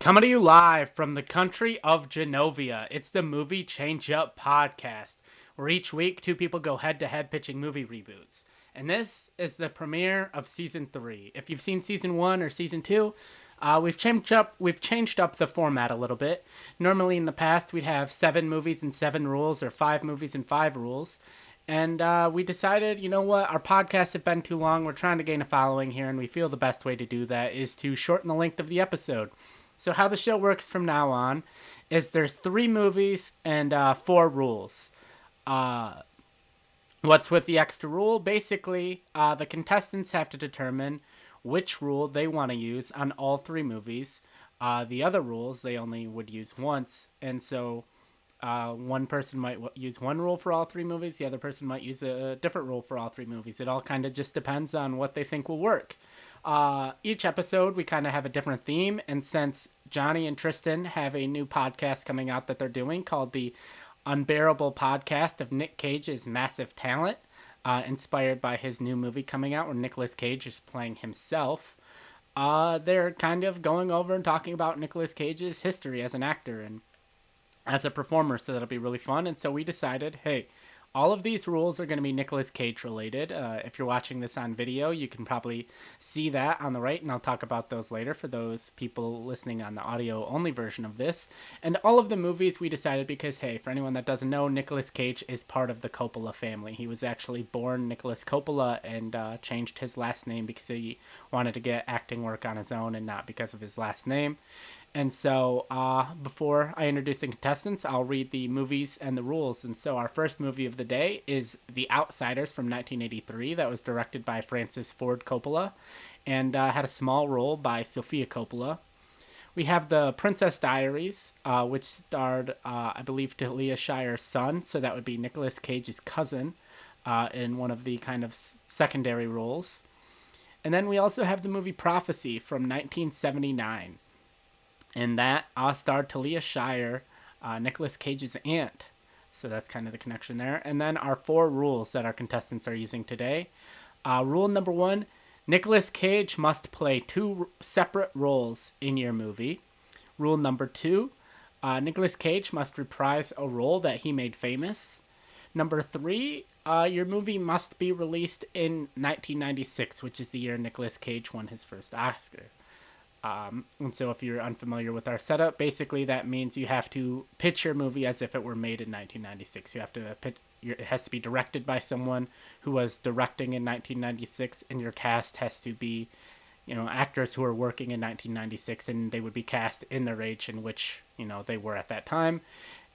Coming to you live from the country of Genovia, it's the Movie Changeup podcast, where each week two people go head-to-head pitching movie reboots. And this is the premiere of Season 3. If you've seen Season 1 or Season 2, we've changed up the format a little bit. Normally in the past, we'd have 7 movies and 7 rules, or 5 movies and 5 rules. And we decided, you know what, our podcasts have been too long. We're trying to gain a following here, and we feel the best way to do that is to shorten the length of the episode. So how the show works from now on is there's 3 movies and 4 rules. What's with the extra rule? Basically, the contestants have to determine which rule they want to use on all 3 movies. The other rules they only would use once, and so one person might use one rule for all 3 movies, the other person might use a different rule for all 3 movies. It all kind of just depends on what they think will work. Each episode, we kind of have a different theme, and since Johnny and Tristan have a new podcast coming out that they're doing called the Unbearable Podcast of Nick Cage's Massive Talent, inspired by his new movie coming out where Nicolas Cage is playing himself, they're kind of going over and talking about Nicolas Cage's history as an actor and as a performer, so that'll be really fun. And so we decided, hey, all of these rules are going to be Nicolas Cage related. If you're watching this on video, you can probably see that on the right, and I'll talk about those later for those people listening on the audio-only version of this. And all of the movies we decided because, hey, for anyone that doesn't know, Nicolas Cage is part of the Coppola family. He was actually born Nicolas Coppola and changed his last name because he wanted to get acting work on his own and not because of his last name. And so before I introduce the contestants, I'll read the movies and the rules. And so our first movie of the day is The Outsiders from 1983. That was directed by Francis Ford Coppola and had a small role by Sofia Coppola. We have The Princess Diaries, which starred, I believe, Talia Shire's son. So that would be Nicolas Cage's cousin in one of the kind of secondary roles. And then we also have the movie Prophecy from 1979. And that starred Talia Shire, Nicolas Cage's aunt. So that's kind of the connection there. And then our 4 rules that our contestants are using today. Rule number 1, Nicolas Cage must play 2 separate roles in your movie. Rule number 2, Nicolas Cage must reprise a role that he made famous. Number 3, your movie must be released in 1996, which is the year Nicolas Cage won his first Oscar. And so if you're unfamiliar with our setup, basically that means you have to pitch your movie as if it were made in 1996. You have to it has to be directed by someone who was directing in 1996, and your cast has to be, actors who are working in 1996, and they would be cast in their age in which, they were at that time.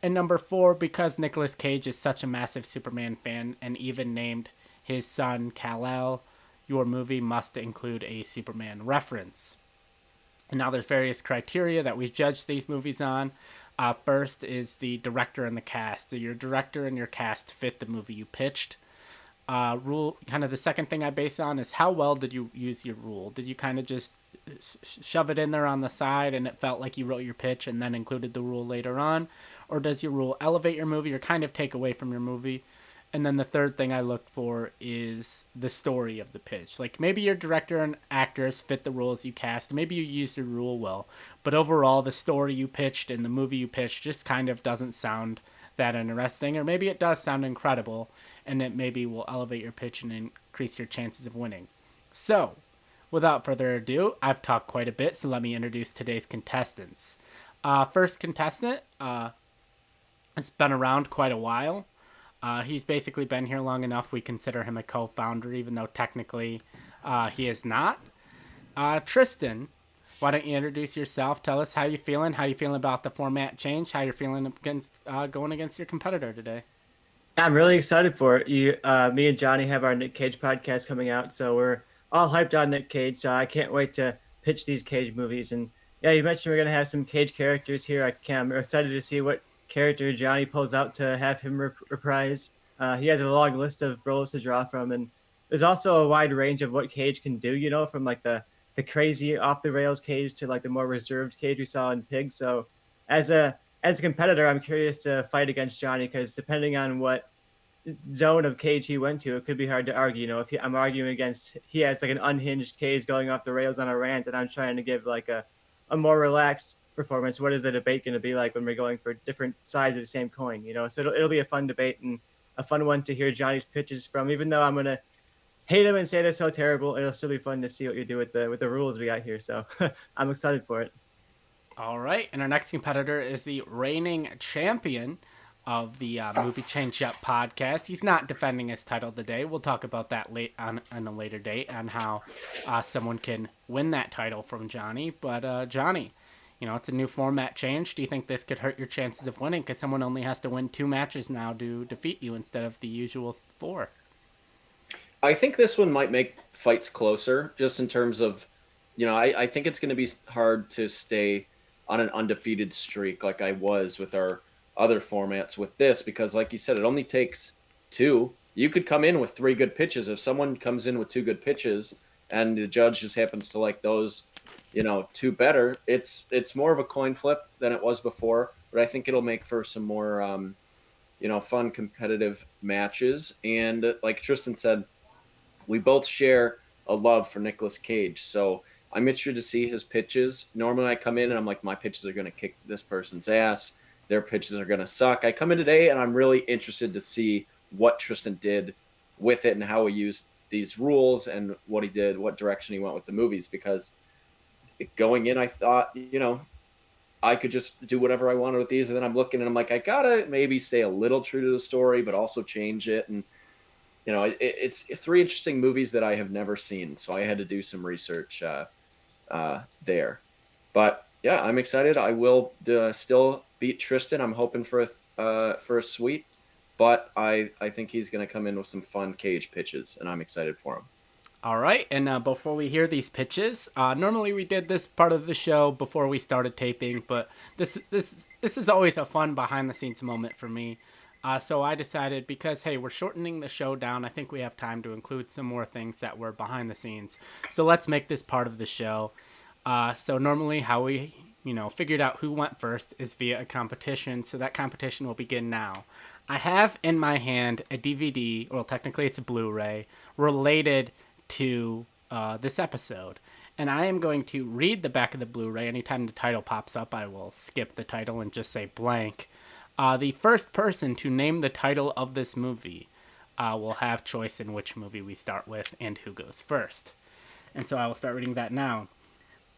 And number 4, because Nicolas Cage is such a massive Superman fan and even named his son Kal-El, your movie must include a Superman reference. And now there's various criteria that we judge these movies on. First is the director and the cast. Your director and your cast fit the movie you pitched. The second thing I base on is how well did you use your rule? Did you kind of just shove it in there on the side and it felt like you wrote your pitch and then included the rule later on? Or does your rule elevate your movie or kind of take away from your movie? And then the third thing I look for is the story of the pitch. Like maybe your director and actors fit the roles you cast. Maybe you used your rule well. But overall, the story you pitched and the movie you pitched just kind of doesn't sound that interesting. Or maybe it does sound incredible and it maybe will elevate your pitch and increase your chances of winning. So, without further ado, I've talked quite a bit, so let me introduce today's contestants. First contestant has been around quite a while. He's basically been here long enough we consider him a co-founder, even though technically he is not. Tristan, why don't you introduce yourself? Tell us how you feeling about the format change, how you're feeling against going against your competitor today. I'm really excited for it. Me and Johnny have our Nick Cage podcast coming out, so we're all hyped on Nick Cage. So I can't wait to pitch these Cage movies. And yeah, you mentioned we're going to have some Cage characters here. I'm excited to see what character Johnny pulls out to have him reprise. He has a long list of roles to draw from, and there's also a wide range of what Cage can do, from like the crazy off the rails Cage to like the more reserved Cage we saw in Pig. So as a competitor, I'm curious to fight against Johnny, because depending on what zone of Cage he went to, it could be hard to argue. If I'm arguing against, he has like an unhinged Cage going off the rails on a rant, and I'm trying to give like a more relaxed performance, what is the debate going to be like when we're going for different sides of the same coin? You know, so it'll be a fun debate and a fun one to hear Johnny's pitches from. Even though I'm gonna hate him and say they're so terrible, it'll still be fun to see what you do with the rules we got here. So I'm excited for it. All right, and our next competitor is the reigning champion of the Movie Changeup podcast. He's not defending his title today. We'll talk about that late on a later date on how someone can win that title from Johnny. But Johnny, you know, it's a new format change. Do you think this could hurt your chances of winning? Because someone only has to win 2 matches now to defeat you instead of the usual 4. I think this one might make fights closer, just in terms of, I think it's going to be hard to stay on an undefeated streak like I was with our other formats with this, because like you said, it only takes 2. You could come in with 3 good pitches. If someone comes in with 2 good pitches and the judge just happens to like those, 2 better, it's more of a coin flip than it was before, but I think it'll make for some more, fun competitive matches. And like Tristan said, we both share a love for Nicolas Cage. So I'm interested to see his pitches. Normally I come in and I'm like, my pitches are going to kick this person's ass. Their pitches are going to suck. I come in today and I'm really interested to see what Tristan did with it and how he used these rules and what he did, what direction he went with the movies. Because going in, I thought, I could just do whatever I wanted with these. And then I'm looking and I'm like, I got to maybe stay a little true to the story, but also change it. And it's 3 interesting movies that I have never seen, so I had to do some research there. But yeah, I'm excited. I will still beat Tristan. I'm hoping for a sweep, but I think he's going to come in with some fun Cage pitches, and I'm excited for him. All right, and before we hear these pitches, normally we did this part of the show before we started taping, but this is always a fun behind the scenes moment for me. So I decided, because, hey, we're shortening the show down, I think we have time to include some more things that were behind the scenes. So let's make this part of the show. So normally how we, figured out who went first is via a competition. So that competition will begin now. I have in my hand a DVD, well, technically it's a Blu-ray, related to this episode. And I am going to read the back of the Blu-ray. Anytime the title pops up, I will skip the title and just say blank. The first person to name the title of this movie will have choice in which movie we start with and who goes first. And so I will start reading that now.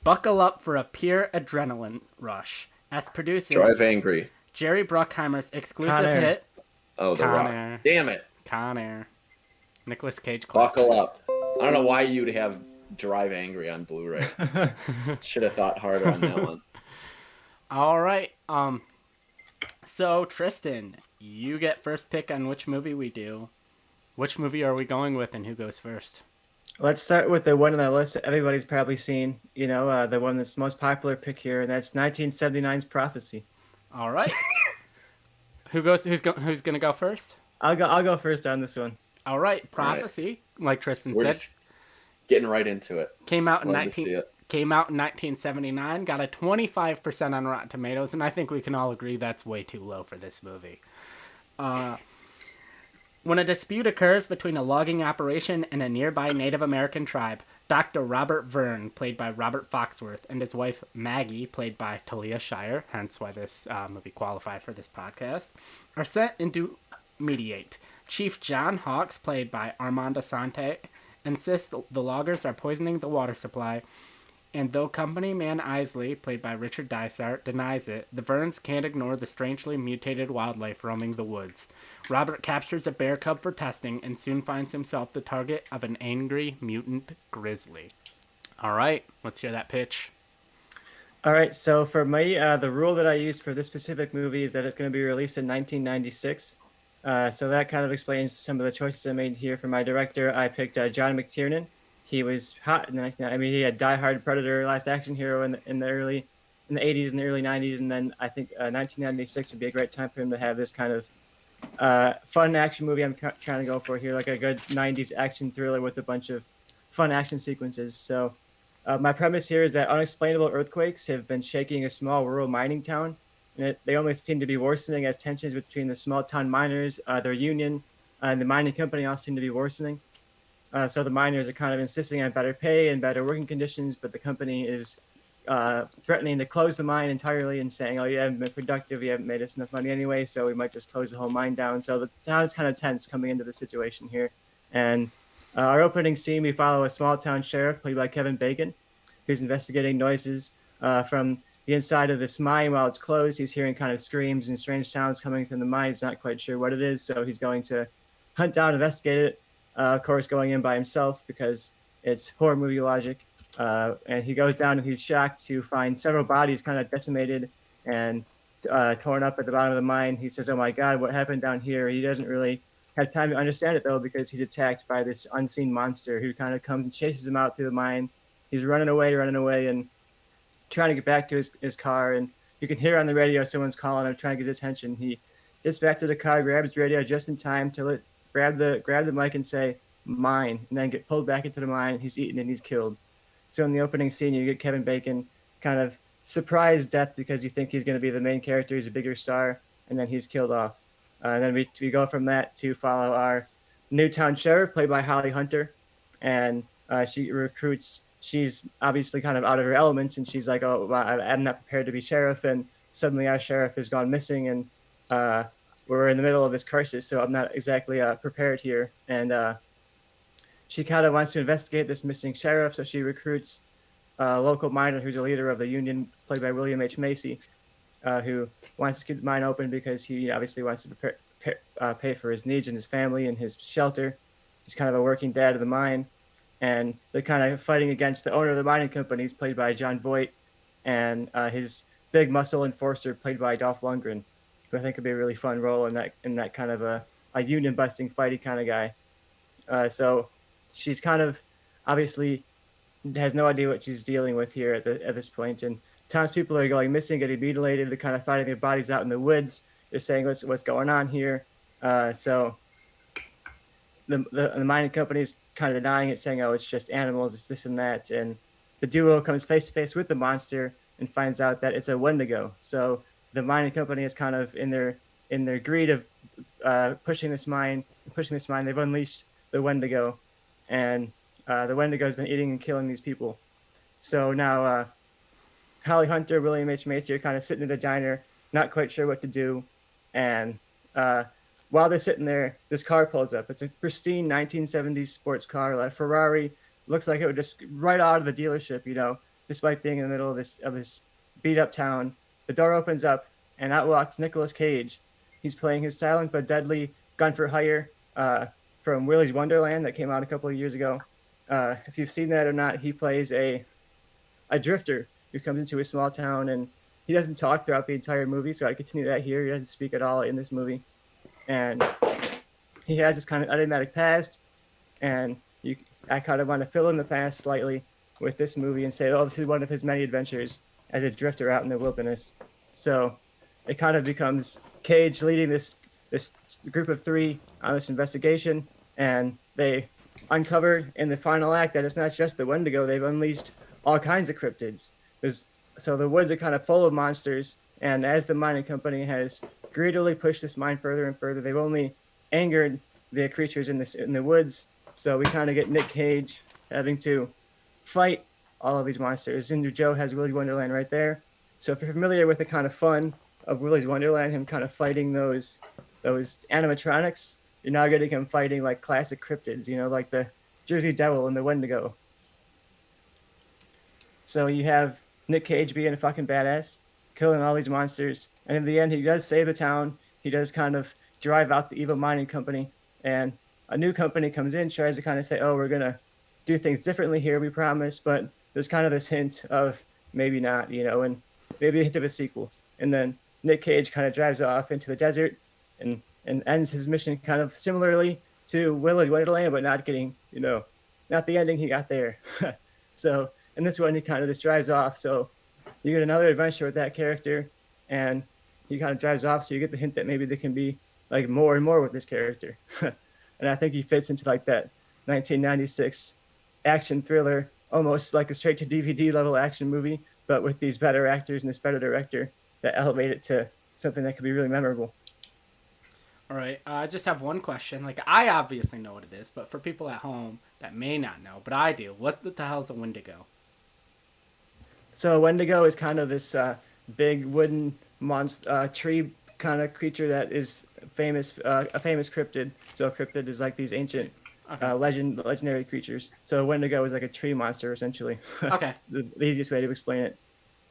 Buckle up for a pure adrenaline rush. As producer, Drive Angry. Jerry Bruckheimer's exclusive Con Air. hit. Oh, The Con Rock. Air. Damn it. Con Air. Nicolas Cage classic. Buckle up. I don't know why you'd have Drive Angry on Blu-ray. Should have thought harder on that one. All right. So, Tristan, you get first pick on which movie we do. Which movie are we going with and who goes first? Let's start with the one on the list that everybody's probably seen, the one that's most popular pick here, and that's 1979's Prophecy. All right. Who's going to go first? I'll go first on this one. All right. Prophecy, like Tristan We're said, just getting right into it. came out in Love to see it. 1979, got a 25% on Rotten Tomatoes, and I think we can all agree that's way too low for this movie. When a dispute occurs between a logging operation and a nearby Native American tribe, Dr. Robert Verne, played by Robert Foxworth, and his wife Maggie, played by Talia Shire, hence why this movie qualified for this podcast, are sent in to mediate. Chief John Hawkes, played by Armand Assante, insists the loggers are poisoning the water supply, and though company man Isley, played by Richard Dysart, denies it, the Verns can't ignore the strangely mutated wildlife roaming the woods. Robert captures a bear cub for testing and soon finds himself the target of an angry mutant grizzly. All right, let's hear that pitch. All right, so for me, the rule that I used for this specific movie is that it's going to be released in 1996. So that kind of explains some of the choices I made here. For my director, I picked John McTiernan. He was hot in the 1990s. He had Die Hard, Predator, Last Action Hero in the 80s and the early 90s, and then I think 1996 would be a great time for him to have this kind of fun action movie I'm trying to go for here, like a good 90s action thriller with a bunch of fun action sequences. So my premise here is that unexplainable earthquakes have been shaking a small rural mining town, and they only seem to be worsening as tensions between the small town miners, their union, and the mining company all seem to be worsening. So the miners are kind of insisting on better pay and better working conditions, but the company is threatening to close the mine entirely and saying, "Oh, you haven't been productive. You haven't made us enough money anyway, so we might just close the whole mine down." So the town is kind of tense coming into the situation here. And our opening scene, we follow a small town sheriff played by Kevin Bacon, who's investigating noises from the inside of this mine while it's closed. He's hearing kind of screams and strange sounds coming from the mine. He's not quite sure what it is, so he's going to hunt down, investigate it. Of course, going in by himself because it's horror movie logic. And he goes down and he's shocked to find several bodies kind of decimated and torn up at the bottom of the mine. He says, "Oh my God, what happened down here?" He doesn't really have time to understand it though because he's attacked by this unseen monster who kind of comes and chases him out through the mine. He's running away, and trying to get back to his car. And you can hear on the radio someone's calling him, trying to get his attention. He gets back to the car, grabs his radio just in time to grab the mic and say "mine," and then get pulled back into the mine. He's eaten and he's killed. So in the opening scene, you get Kevin Bacon kind of surprise death because you think he's going to be the main character. He's a bigger star, and then he's killed off. And then we go from that to follow our Newtown sheriff, played by Holly Hunter, and she recruits. She's obviously kind of out of her elements, and she's like, "Oh, well, I'm not prepared to be sheriff." And suddenly, our sheriff has gone missing, and we're in the middle of this crisis, so I'm not exactly prepared here. And she kind of wants to investigate this missing sheriff, so she recruits a local miner who's a leader of the union, played by William H. Macy, who wants to keep the mine open because he obviously wants to pay for his needs and his family and his shelter. He's kind of a working dad of the mine, and they're kind of fighting against the owner of the mining company, played by John Voight, and his big muscle enforcer, played by Dolph Lundgren, who I think would be a really fun role in that kind of a union busting fighty kind of guy. So she's kind of obviously has no idea what she's dealing with here at this point, and townspeople are going missing, getting mutilated. They're kind of finding their bodies out in the woods. They're saying what's going on here. So the mining company is kind of denying it, saying, "Oh, it's just animals, it's this and that." And the duo comes face to face with the monster and finds out that it's a Wendigo. So the mining company is kind of in their greed of pushing this mine, they've unleashed the Wendigo, and the Wendigo has been eating and killing these people. So now Holly Hunter, William H. Macy are kind of sitting in the diner, not quite sure what to do. And while they're sitting there, this car pulls up. It's a pristine 1970s sports car, like a Ferrari. Looks like it would just right out of the dealership, despite being in the middle of this beat up town. The door opens up, and out walks Nicolas Cage. He's playing his silent but deadly gun for hire from Willy's Wonderland that came out a couple of years ago. If you've seen that or not, he plays a drifter who comes into a small town, and he doesn't talk throughout the entire movie, so I continue that here. He doesn't speak at all in this movie. And he has this kind of enigmatic past, and I kind of want to fill in the past slightly with this movie and say, "Oh, this is one of his many adventures as a drifter out in the wilderness." So it kind of becomes Cage leading this group of three on this investigation, and they uncover in the final act that it's not just the Wendigo. They've unleashed all kinds of cryptids. So the woods are kind of full of monsters, and as the mining company has greedily pushed this mine further and further, they've only angered the creatures in the woods. So we kind of get Nick Cage having to fight all of these monsters. And Joe has Willy's Wonderland right there. So if you're familiar with the kind of fun of Willy's Wonderland, him kind of fighting those animatronics, you're now getting him fighting like classic cryptids, like the Jersey Devil and the Wendigo. So you have Nick Cage being a fucking badass, killing all these monsters, and in the end, he does save the town. He does kind of drive out the evil mining company, and a new company comes in, tries to kind of say, "Oh, we're gonna do things differently here, we promise," but there's kind of this hint of maybe not, and maybe a hint of a sequel. And then Nick Cage kind of drives off into the desert and ends his mission kind of similarly to Willy's Wonderland, but not getting, not the ending he got there. So in this one, he kind of just drives off. So you get another adventure with that character, and he kind of drives off. So you get the hint that maybe there can be like more and more with this character. And I think he fits into like that 1996 action thriller, almost like a straight to DVD level action movie, but with these better actors and this better director that elevate it to something that could be really memorable. All right, I just have one question. Like, I obviously know what it is, but for people at home that may not know, but I do, what the hell's a Wendigo? So a Wendigo is kind of this big wooden monster, tree kind of creature that is famous, a famous cryptid. So a cryptid is like these ancient Okay. legendary creatures. So a Wendigo is like a tree monster, essentially. Okay. The easiest way to explain it.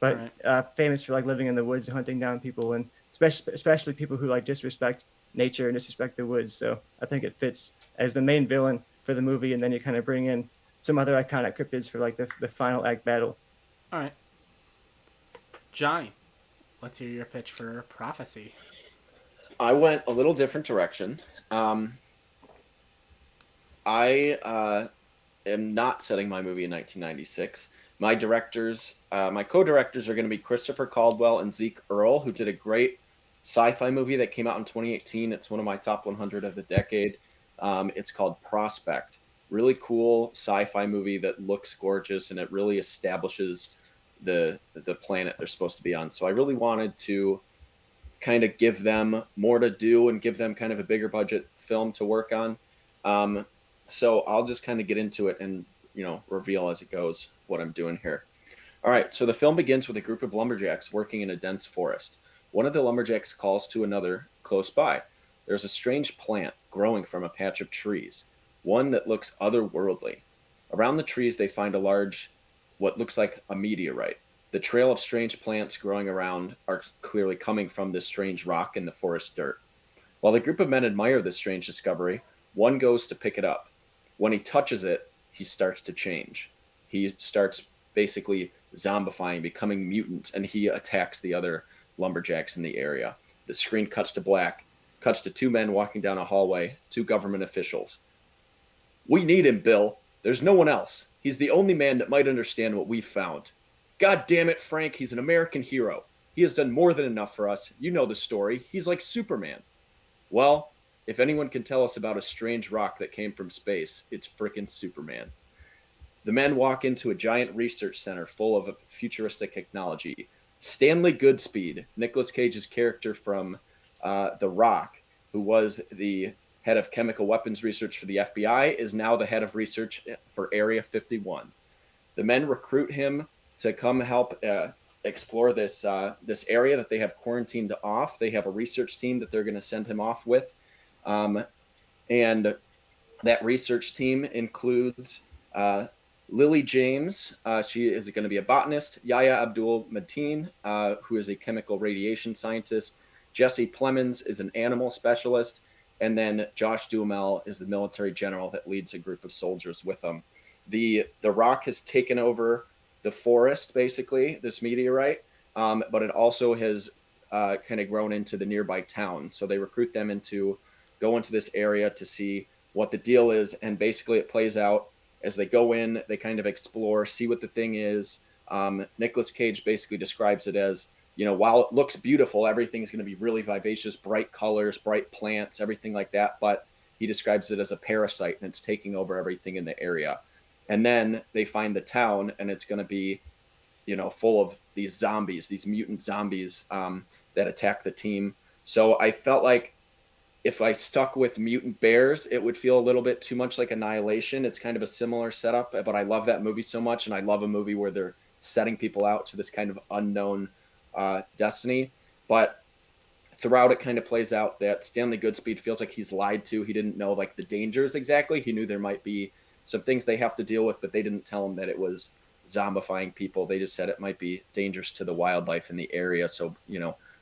All But right. famous for like living in the woods, hunting down people, and especially people who like disrespect nature and disrespect the woods. So I think it fits as the main villain for the movie, and then you kind of bring in some other iconic cryptids for like the final act battle. All right. Johnny, let's hear your pitch for Prophecy. I went a little different direction. I am not setting my movie in 1996. My directors, my co-directors are going to be Christopher Caldwell and Zeke Earl, who did a great sci-fi movie that came out in 2018. It's one of my top 100 of the decade. It's called Prospect. Really cool sci-fi movie that looks gorgeous, and it really establishes the planet they're supposed to be on. So I really wanted to kind of give them more to do and give them kind of a bigger budget film to work on. So I'll just kind of get into it and, reveal as it goes what I'm doing here. All right. So the film begins with a group of lumberjacks working in a dense forest. One of the lumberjacks calls to another close by. There's a strange plant growing from a patch of trees, one that looks otherworldly. Around the trees, they find a large, what looks like a meteorite. The trail of strange plants growing around are clearly coming from this strange rock in the forest dirt. While the group of men admire this strange discovery, one goes to pick it up. When he touches it, he starts to change. He starts basically zombifying, becoming mutant, and he attacks the other lumberjacks in the area. The screen cuts to black, cuts to two men walking down a hallway, two government officials. We need him, Bill. There's no one else. He's the only man that might understand what we've found. God damn it, Frank, he's an American hero. He has done more than enough for us. You know the story. He's like Superman. Well, if anyone can tell us about a strange rock that came from space, it's frickin' Superman. The men walk into a giant research center full of futuristic technology. Stanley Goodspeed, Nicolas Cage's character from The Rock, who was the head of chemical weapons research for the FBI, is now the head of research for Area 51. The men recruit him to come help explore this area that they have quarantined off. They have a research team that they're going to send him off with. And that research team includes Lily James. She is going to be a botanist. Yahya Abdul Mateen, who is a chemical radiation scientist. Jesse Plemons is an animal specialist. And then Josh Duhamel is the military general that leads a group of soldiers with him. The rock has taken over the forest, basically, this meteorite, but it also has kind of grown into the nearby town. So they recruit them go into this area to see what the deal is. And basically it plays out as they go in, they kind of explore, see what the thing is. Nicolas Cage basically describes it as, while it looks beautiful, everything's going to be really vivacious, bright colors, bright plants, everything like that. But he describes it as a parasite, and it's taking over everything in the area. And then they find the town, and it's going to be, full of these zombies, these mutant zombies that attack the team. So I felt like if I stuck with mutant bears, it would feel a little bit too much like Annihilation. It's kind of a similar setup, but I love that movie so much, and I love a movie where they're setting people out to this kind of unknown destiny. But throughout, it kind of plays out that Stanley Goodspeed feels like he's lied to. He didn't know like the dangers exactly. He knew there might be some things they have to deal with, but they didn't tell him that it was zombifying people. They just said it might be dangerous to the wildlife in the area. So,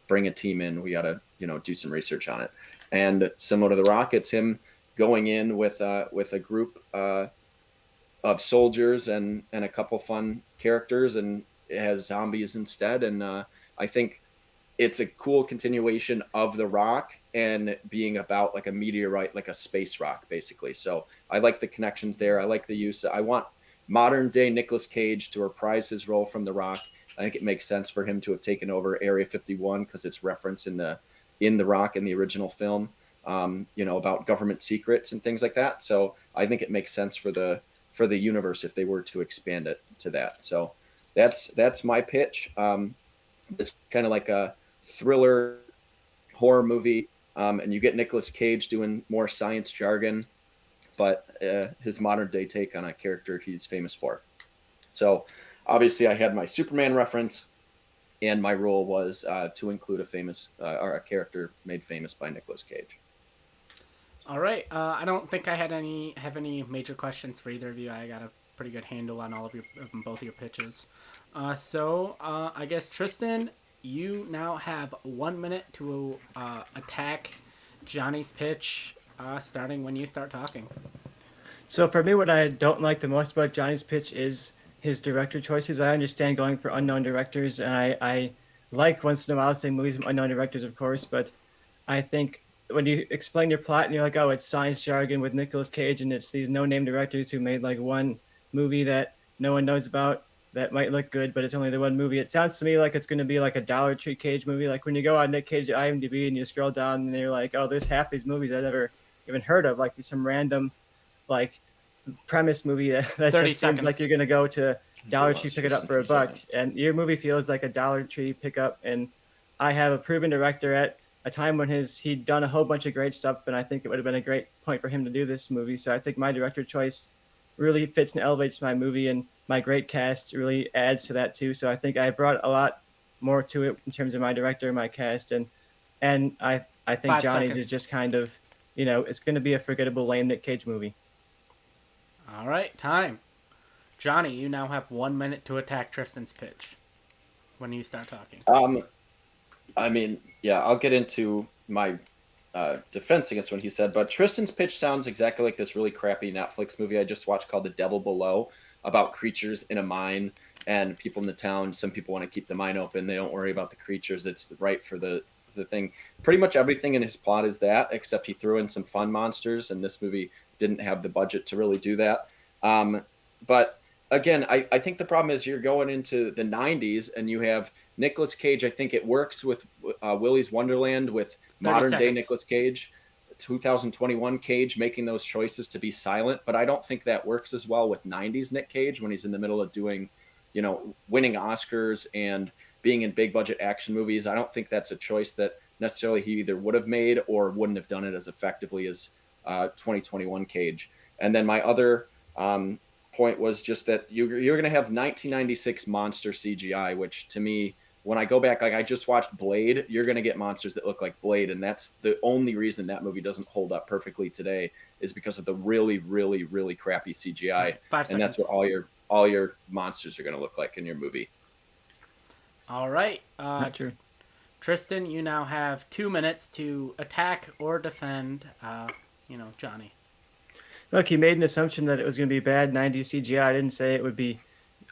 bring a team in. We got to, do some research on it. And similar to The Rock, it's him going in with a group of soldiers and a couple fun characters, and it has zombies instead. And I think it's a cool continuation of The Rock and being about like a meteorite, like a space rock, basically. So I like the connections there. I like the use. I want modern day Nicolas Cage to reprise his role from The Rock. I think it makes sense for him to have taken over Area 51 because it's referenced in The Rock in the original film, about government secrets and things like that. So I think it makes sense for the universe if they were to expand it to that. So that's my pitch. It's kind of like a thriller horror movie, and you get Nicolas Cage doing more science jargon, but his modern day take on a character he's famous for. So obviously I had my Superman reference, and my role was to include a famous or a character made famous by Nicolas Cage. All right. I don't think I have any major questions for either of you. I got a pretty good handle on all of both of your pitches. I guess Tristan, you now have 1 minute to attack Johnny's pitch, starting when you start talking. So for me, what I don't like the most about Johnny's pitch is his director choices. I understand going for unknown directors, and I like once in a while seeing movies from unknown directors, of course. But I think when you explain your plot and you're like, oh, it's science jargon with Nicolas Cage, and it's these no-name directors who made like one movie that no one knows about that might look good, but it's only the one movie. It sounds to me like it's going to be like a Dollar Tree Cage movie. Like when you go on Nick Cage IMDb and you scroll down and you're like, oh, there's half these movies I never even heard of, like some random like premise movie that 30 just seconds. seems like you're going to go to Dollar Tree, pick it up for $1, and your movie feels like a Dollar Tree pickup. And I have a proven director at a time when he'd done a whole bunch of great stuff, and I think it would have been a great point for him to do this movie. So I think my director choice really fits and elevates my movie, and my great cast really adds to that too. So I think I brought a lot more to it in terms of my director and my cast, and I think 5 Johnny's seconds. is just kind of, it's going to be a forgettable lame Nick Cage movie. All right, time. Johnny, you now have 1 minute to attack Tristan's pitch when you start talking. I mean, yeah, I'll get into my defense against what he said, but Tristan's pitch sounds exactly like this really crappy Netflix movie I just watched called The Devil Below, about creatures in a mine and people in the town. Some people want to keep the mine open. They don't worry about the creatures. It's right for the thing. Pretty much everything in his plot is that, except he threw in some fun monsters, and this movie didn't have the budget to really do that. But again, I think the problem is you're going into the 90s and you have Nicolas Cage. I think it works with Willy's Wonderland with modern day Nicolas Cage, 2021 Cage making those choices to be silent. But I don't think that works as well with 90s Nick Cage when he's in the middle of doing, winning Oscars and being in big budget action movies. I don't think that's a choice that necessarily he either would have made or wouldn't have done it as effectively as 2021 Cage. And then my other point was just that you're going to have 1996 monster CGI, which to me, when I go back, like I just watched Blade, you're going to get monsters that look like Blade. And that's the only reason that movie doesn't hold up perfectly today is because of the really, really, really crappy CGI. 5 seconds. And that's what all your monsters are going to look like in your movie. All right. Not true. Tristan, you now have 2 minutes to attack or defend, Johnny. Look, he made an assumption that it was going to be bad 90s CGI. I didn't say it would be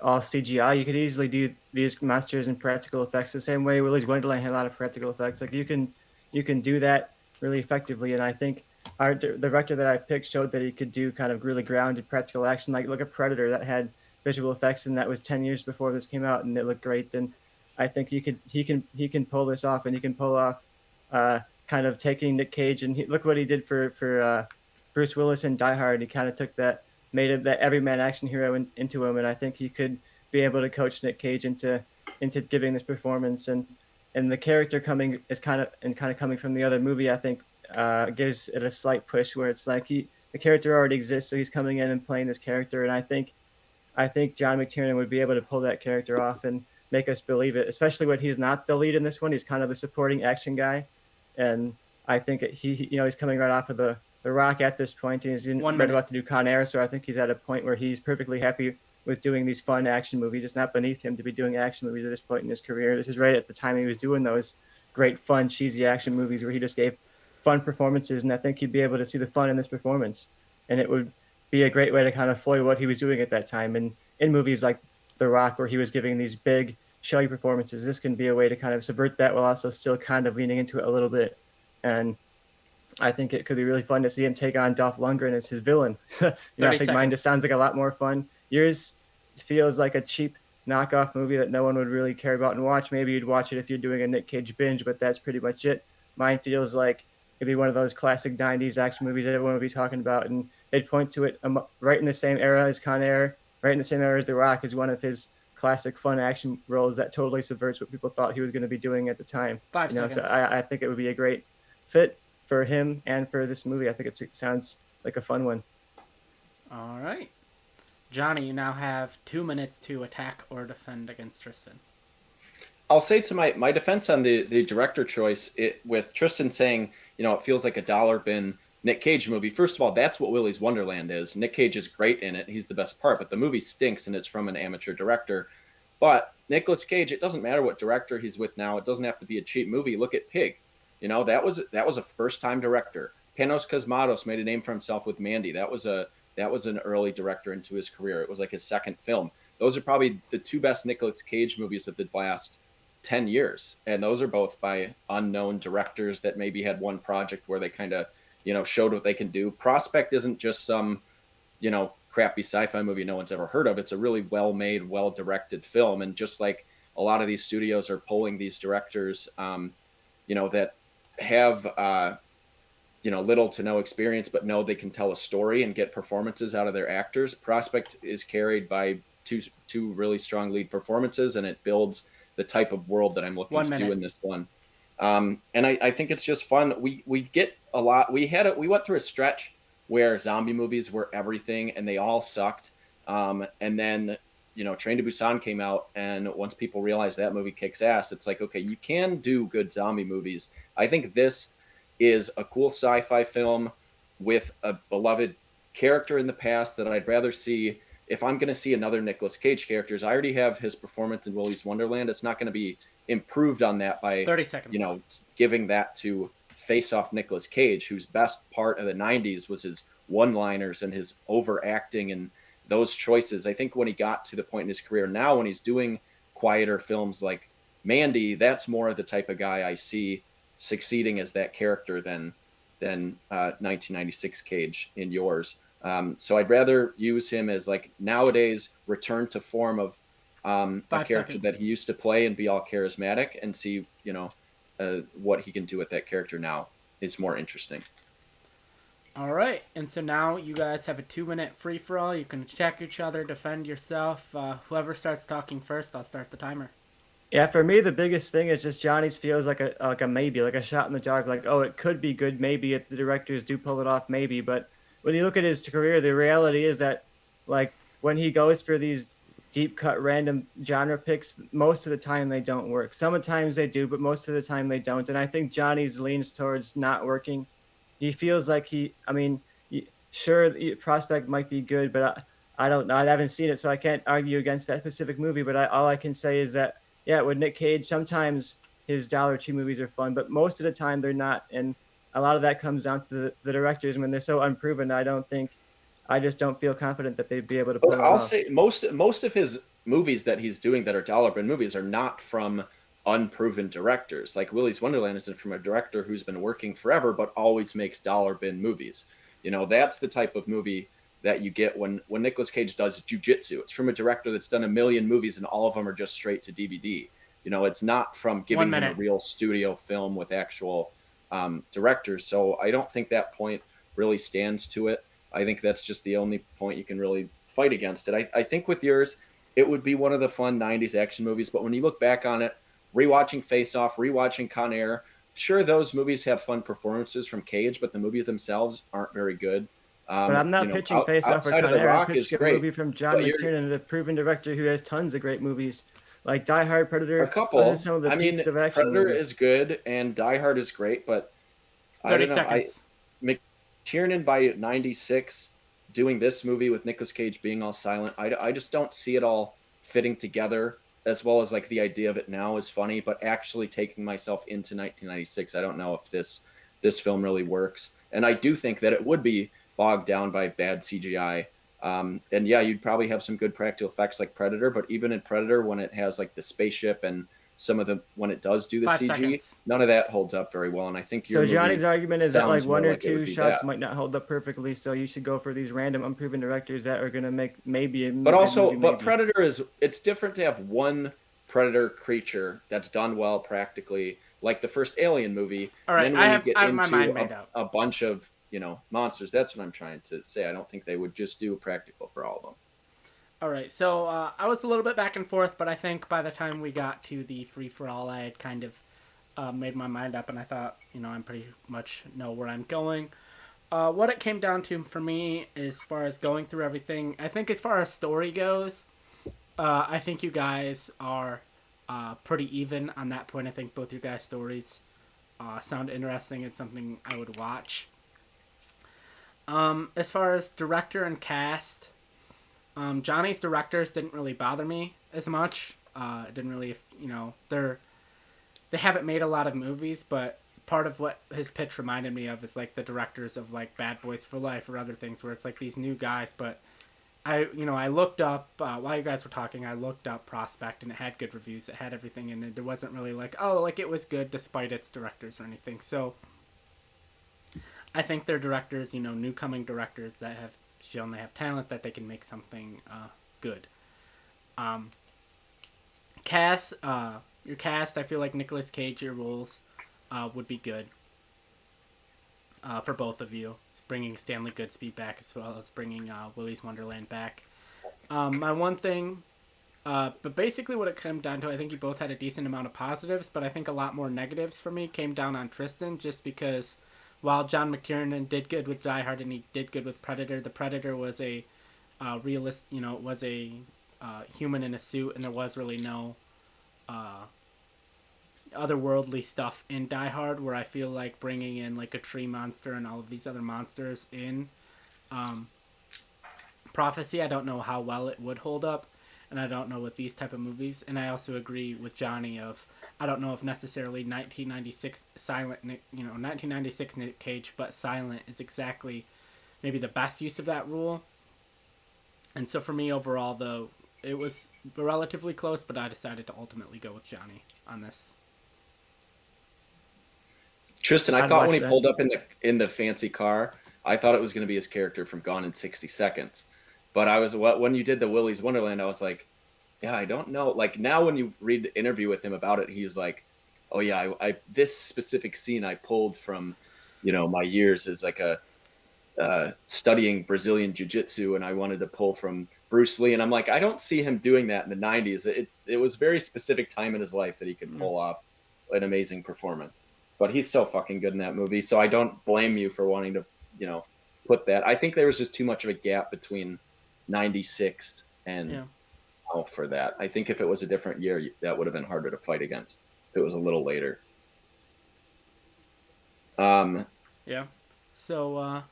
all CGI. You could easily do these monsters in practical effects the same way Willy's Wonderland had a lot of practical effects. Like you can do that really effectively. And I think the director that I picked showed that he could do kind of really grounded practical action. Like look at Predator, that had visual effects, and that was 10 years before this came out, and it looked great. And I think he can pull this off, and he can pull off kind of taking Nick Cage, and look what he did for Bruce Willis in Die Hard. He kind of took that, made it that everyman action hero into him, and I think he could be able to coach Nick Cage into giving this performance, and the character coming coming from the other movie, I think gives it a slight push where it's like the character already exists, so he's coming in and playing this character, and I think John McTiernan would be able to pull that character off and make us believe it, especially when he's not the lead in this one. He's kind of the supporting action guy, and I think he's coming right off of the Rock at this point, and he's about to do Con Air, so I think he's at a point where he's perfectly happy with doing these fun action movies. It's not beneath him to be doing action movies at this point in his career. This is right at the time he was doing those great, fun, cheesy action movies where he just gave fun performances, and I think he'd be able to see the fun in this performance, and it would be a great way to kind of foil what he was doing at that time. And in movies like The Rock, where he was giving these big, showy performances, this can be a way to kind of subvert that while also still kind of leaning into it a little bit. And I think it could be really fun to see him take on Dolph Lundgren as his villain. I think mine just sounds like a lot more fun. Yours feels like a cheap knockoff movie that no one would really care about and watch. Maybe you'd watch it if you're doing a Nick Cage binge, but that's pretty much it. Mine feels like it'd be one of those classic 90s action movies that everyone would be talking about, and they'd point to it right in the same era as Con Air, right in the same era as The Rock, as one of his classic fun action roles that totally subverts what people thought he was going to be doing at the time. 5 seconds. So I think it would be a great fit for him and for this movie. I think it sounds like a fun one. All right. Johnny, you now have 2 minutes to attack or defend against Tristan. I'll say to my defense on the director choice, with Tristan saying, it feels like a dollar bin Nick Cage movie. First of all, that's what Willy's Wonderland is. Nick Cage is great in it. He's the best part, but the movie stinks and it's from an amateur director. But Nicolas Cage, it doesn't matter what director he's with now. It doesn't have to be a cheap movie. Look at Pig. That was a first-time director. Panos Cosmatos made a name for himself with Mandy. That was an early director into his career. It was like his second film. Those are probably the two best Nicolas Cage movies of the last 10 years, and those are both by unknown directors that maybe had one project where they kind of showed what they can do. Prospect isn't just some crappy sci-fi movie no one's ever heard of. It's a really well made, well directed film, and just like a lot of these studios are pulling these directors that have little to no experience but know they can tell a story and get performances out of their actors. Prospect is carried by two really strong lead performances, and it builds the type of world that I'm looking to do in this one. And I think it's just fun. We get a lot. We went through a stretch where zombie movies were everything and they all sucked. And then, Train to Busan came out, and once people realized that movie kicks ass, it's like, okay, you can do good zombie movies. I think this is a cool sci-fi film with a beloved character in the past that I'd rather see. If I'm going to see another Nicolas Cage characters, I already have his performance in Willy's Wonderland. It's not going to be improved on that by 30 seconds. Giving that to face-off Nicolas Cage, whose best part of the 90s was his one-liners and his overacting and those choices. I think when he got to the point in his career now, when he's doing quieter films like Mandy, that's more of the type of guy I see succeeding as that character than 1996 Cage in Yours. So I'd rather use him as like nowadays return to form of a character that he used to play and be all charismatic, and see what he can do with that character now. It's more interesting. All right, and so now you guys have a 2-minute free for all. You can attack each other, defend yourself. Whoever starts talking first, I'll start the timer. Yeah, for me, the biggest thing is just Johnny's feels like a maybe, like a shot in the dark. Like, oh, it could be good, maybe, if the directors do pull it off, maybe. But when you look at his career, the reality is that, like, when he goes for these deep cut random genre picks, most of the time they don't work. Sometimes they do, but most of the time they don't. And I think Johnny's leans towards not working. He feels like sure, Prospect might be good, but I don't know. I haven't seen it, so I can't argue against that specific movie. But all I can say is that, yeah, with Nick Cage, sometimes his $1 movies are fun, but most of the time they're not. And a lot of that comes down to the directors when they're so unproven. I just don't feel confident that they'd be able to pull it off. I'll say most of his movies that he's doing that are dollar bin movies are not from unproven directors. Like Willy's Wonderland isn't from a director who's been working forever but always makes dollar bin movies. That's the type of movie that you get when Nicolas Cage does Jiu-Jitsu. It's from a director that's done 1 million movies and all of them are just straight to DVD. It's not from giving him a real studio film with actual directors. So I don't think that point really stands to it. I think that's just the only point you can really fight against it. I think with yours, it would be one of the fun 90s action movies. But when you look back on it, rewatching Face Off, rewatching Con Air, sure, those movies have fun performances from Cage, but the movies themselves aren't very good. But I'm not pitching Face Off or Con Air. I'm pitching a movie from John McTiernan, a proven director who has tons of great movies. Like Die Hard, Predator. A couple. Those are some of the peaks of action Predator movies. is good and Die Hard is great, but 30 seconds. McTiernan by 96 doing this movie with Nicolas Cage being all silent, I just don't see it all fitting together, as well as like the idea of it now is funny, but actually taking myself into 1996, I don't know if this film really works. And I do think that it would be bogged down by bad CGI. And yeah, you'd probably have some good practical effects like Predator, but even in Predator, when it has like the spaceship and when it does do the 5 CG, seconds. None of that holds up very well. And I think so Johnny's argument is that like one or two shots that. might not hold up perfectly, so you should go for these random unproven directors that are going to make maybe. But Predator it's different to have one Predator creature that's done well practically, like the first Alien movie. All right, and then when you get into a bunch of monsters, that's what I'm trying to say. I don't think they would just do practical for all of them. All right, so I was a little bit back and forth, but I think by the time we got to the free-for-all, I had kind of made my mind up, and I thought, I pretty much know where I'm going. What it came down to for me, as far as going through everything, I think as far as story goes, I think you guys are pretty even on that point. I think both your guys' stories sound interesting and something I would watch. As far as director and cast, Johnny's directors didn't really bother me as much. It didn't really, they haven't made a lot of movies, but part of what his pitch reminded me of is like the directors of like Bad Boys for Life or other things where it's like these new guys. But I looked up while you guys were talking. I looked up Prospect and it had good reviews. It had everything, and there wasn't really like, oh, like it was good despite its directors or anything. So I think they're directors, new coming directors that have shown they have talent, that they can make something good. Um, cast, your cast, I feel like Nicolas Cage, your roles would be good for both of you. It's bringing Stanley Goodspeed back as well as bringing Willy's Wonderland back. My one thing, but basically what it came down to, I think you both had a decent amount of positives, but I think a lot more negatives for me came down on Tristan, just because while John McTiernan did good with Die Hard and he did good with Predator, the Predator was a realist, it was a human in a suit, and there was really no otherworldly stuff in Die Hard, where I feel like bringing in like a tree monster and all of these other monsters in Prophecy, I don't know how well it would hold up, and I don't know with these type of movies. And I also agree with Johnny of I don't know if necessarily 1996 silent Nick, 1996 Nick Cage, but silent is exactly maybe the best use of that rule. And so for me overall, though, it was relatively close, but I decided to ultimately go with Johnny on this. Tristan, I I'd thought watch when he that. pulled up in the fancy car, I thought it was going to be his character from Gone in 60 Seconds. But when you did the Willy's Wonderland, I was like, yeah, I don't know. Like now when you read the interview with him about it, he's like, oh yeah, I this specific scene I pulled from, my years as like a studying Brazilian jiu-jitsu, and I wanted to pull from Bruce Lee. And I'm like, I don't see him doing that in the 90s. It was very specific time in his life that he could pull off an amazing performance. But he's so fucking good in that movie. So I don't blame you for wanting to, put that. I think there was just too much of a gap between 96 and now for that. I think if it was a different year, that would have been harder to fight against. If it was a little later. Yeah. So,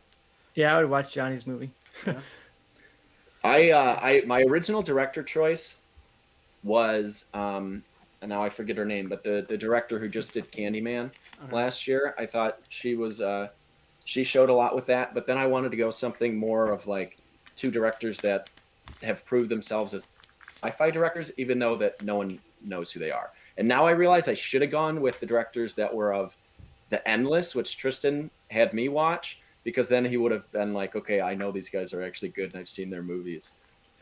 Yeah, I would watch Johnny's movie. yeah. My original director choice was and now I forget her name, but the director who just did Candyman last year. I thought she showed a lot with that, but then I wanted to go something more of like two directors that have proved themselves as sci-fi directors, even though that no one knows who they are. And now I realize I should have gone with the directors that were of The Endless, which Tristan had me watch, because then he would have been like, okay, I know these guys are actually good and I've seen their movies.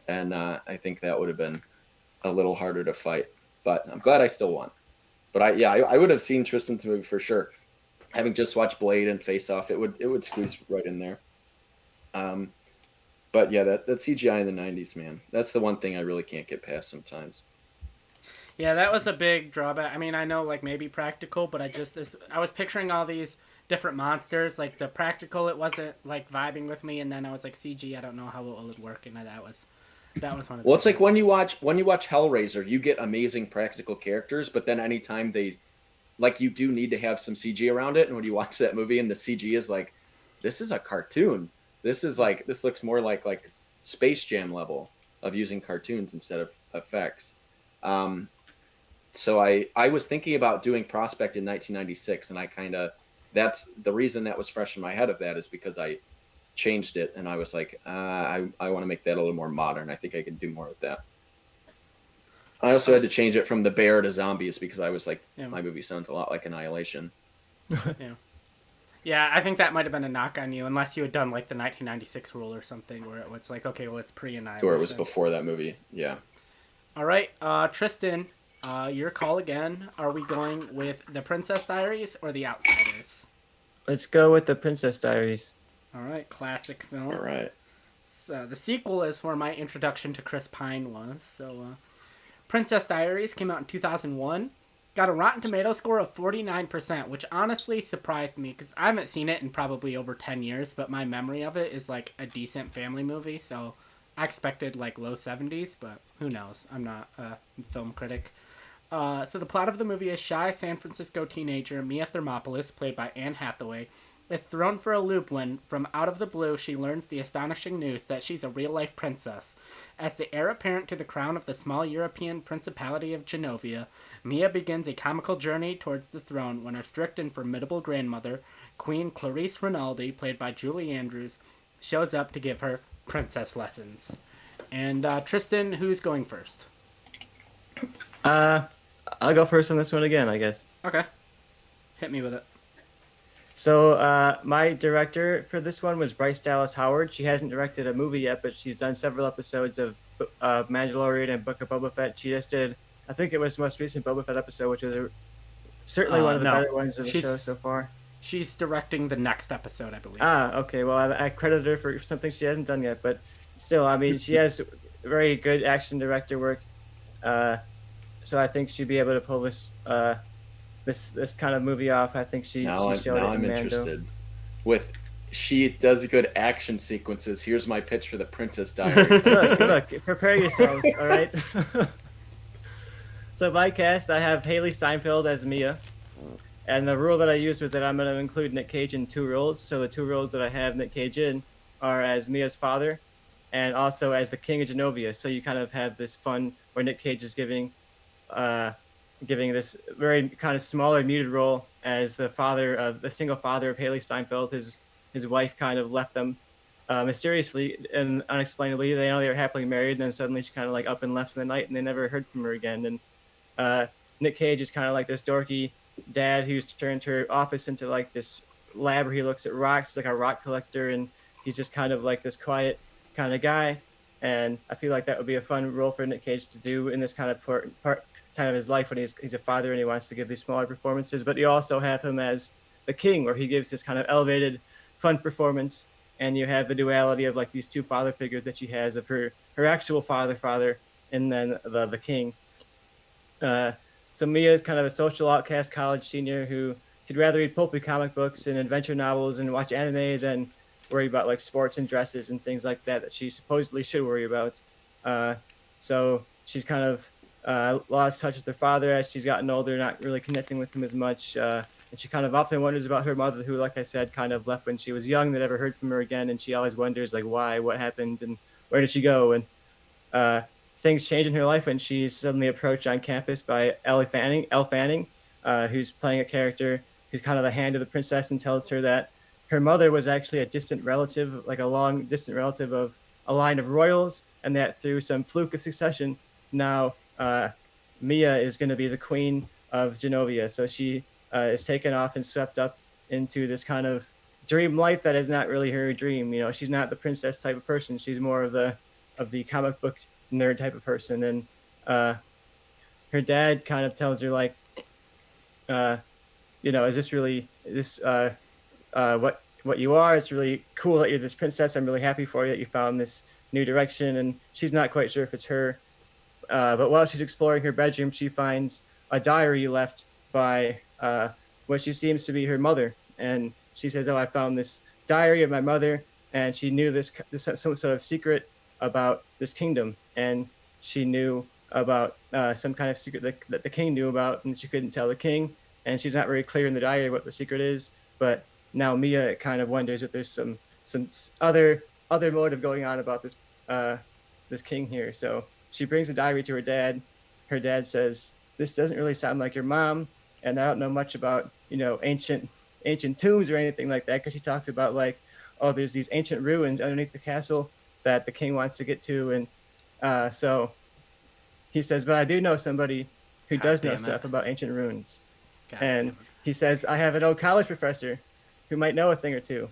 And I think that would have been a little harder to fight, but I'm glad I still won. But I would have seen Tristan's movie for sure. Having just watched Blade and Face Off, it would squeeze right in there. But yeah, that CGI in the 90s, man, that's the one thing I really can't get past sometimes. Yeah, that was a big drawback. I mean, I know like maybe practical, but I was picturing all these different monsters. Like the practical, it wasn't like vibing with me, and then I was like CG. I don't know how it would work, and that was one of the. Well, it's like when you watch Hellraiser, you get amazing practical characters, but then anytime you do need to have some CG around it, and when you watch that movie and the CG is like, this is a cartoon. This looks more like Space Jam level of using cartoons instead of effects. So I was thinking about doing Prospect in 1996, and that's the reason that was fresh in my head of that is because I changed it, and I was like, I want to make that a little more modern. I think I can do more with that. I also had to change it from the bear to zombies because I was like, my movie sounds a lot like Annihilation. Yeah, I think that might have been a knock on you, unless you had done like the 1996 rule or something, where it was like, okay, well, it's pre-Annihilation. Or it was before that movie, yeah. All right, Tristan, your call again. Are we going with The Princess Diaries or The Outsiders? Let's go with The Princess Diaries. All right, classic film. All right. So the sequel is where my introduction to Chris Pine was. So, Princess Diaries came out in 2001. got a Rotten Tomato score of 49%, which honestly surprised me because I haven't seen it in probably over 10 years, but my memory of it is like a decent family movie, so I expected like low 70s, but who knows? I'm not a film critic. So the plot of the movie is shy San Francisco teenager Mia Thermopolis, played by Anne Hathaway, is thrown for a loop when, from out of the blue, she learns the astonishing news that she's a real-life princess. As the heir apparent to the crown of the small European Principality of Genovia, Mia begins a comical journey towards the throne when her strict and formidable grandmother, Queen Clarice Rinaldi, played by Julie Andrews, shows up to give her princess lessons. And Tristan, who's going first? I'll go first on this one again, I guess. Okay. Hit me with it. So my director for this one was Bryce Dallas Howard. She hasn't directed a movie yet, but she's done several episodes of Mandalorian and Book of Boba Fett. She just did, I think it was the most recent Boba Fett episode, which was certainly one of the better ones of the show so far. She's directing the next episode, I believe. Okay. Well, I credit her for something she hasn't done yet, but still, I mean, she has very good action director work. So I think she'd be able to pull this this kind of movie off. I think she showed it in I'm Mando. interested. She does good action sequences. Here's my pitch for the Princess Diaries. Look, prepare yourselves, all right? So my cast, I have Haley Steinfeld as Mia. And the rule that I used was that I'm going to include Nick Cage in 2 roles. So the 2 roles that I have Nick Cage in are as Mia's father and also as the King of Genovia. So you kind of have this fun where Nick Cage is giving this very kind of smaller, muted role as the single father of Haley Steinfeld. His wife kind of left them mysteriously and unexplainably. They know they were happily married, and then suddenly she kind of like up and left in the night, and they never heard from her again. And Nick Cage is kind of like this dorky dad who's turned her office into like this lab where he looks at rocks, like a rock collector, and he's just kind of like this quiet kind of guy. And I feel like that would be a fun role for Nick Cage to do in this kind of part time of his life when he's a father and he wants to give these smaller performances. But you also have him as the king, where he gives this kind of elevated, fun performance. And you have the duality of like these 2 father figures that she has of her actual father, and then the king. So Mia is kind of a social outcast college senior who could rather read pulpy comic books and adventure novels and watch anime than worry about like sports and dresses and things like that she supposedly should worry about. So she's kind of lost touch with her father as she's gotten older, not really connecting with him as much. And she kind of often wonders about her mother, who, like I said, kind of left when she was young, that never heard from her again. And she always wonders, like, why, what happened, and where did she go? And things change in her life when she's suddenly approached on campus by Elle Fanning, who's playing a character who's kind of the hand of the princess and tells her that her mother was actually a distant relative, like a long distant relative of a line of royals, and that through some fluke of succession, now Mia is going to be the queen of Genovia. So she is taken off and swept up into this kind of dream life that is not really her dream. You know, she's not the princess type of person. She's more of the comic book nerd type of person. And her dad kind of tells her like, is this what you are? It's really cool that you're this princess. I'm really happy for you that you found this new direction. And she's not quite sure if it's her. But while she's exploring her bedroom, she finds a diary left by what she seems to be her mother. And she says, "Oh, I found this diary of my mother," and she knew this some sort of secret about this kingdom, and she knew about some kind of secret that the king knew about, and she couldn't tell the king. And she's not very clear in the diary what the secret is. But now Mia kind of wonders if there's some other motive going on about this king here. So she brings the diary to her dad. Her dad says, "This doesn't really sound like your mom, and I don't know much about ancient tombs or anything like that," because she talks about like, oh, there's these ancient ruins underneath the castle that the king wants to get to. And so he says, "But I do know somebody who does know stuff about ancient ruins." And he says, "I have an old college professor who might know a thing or two."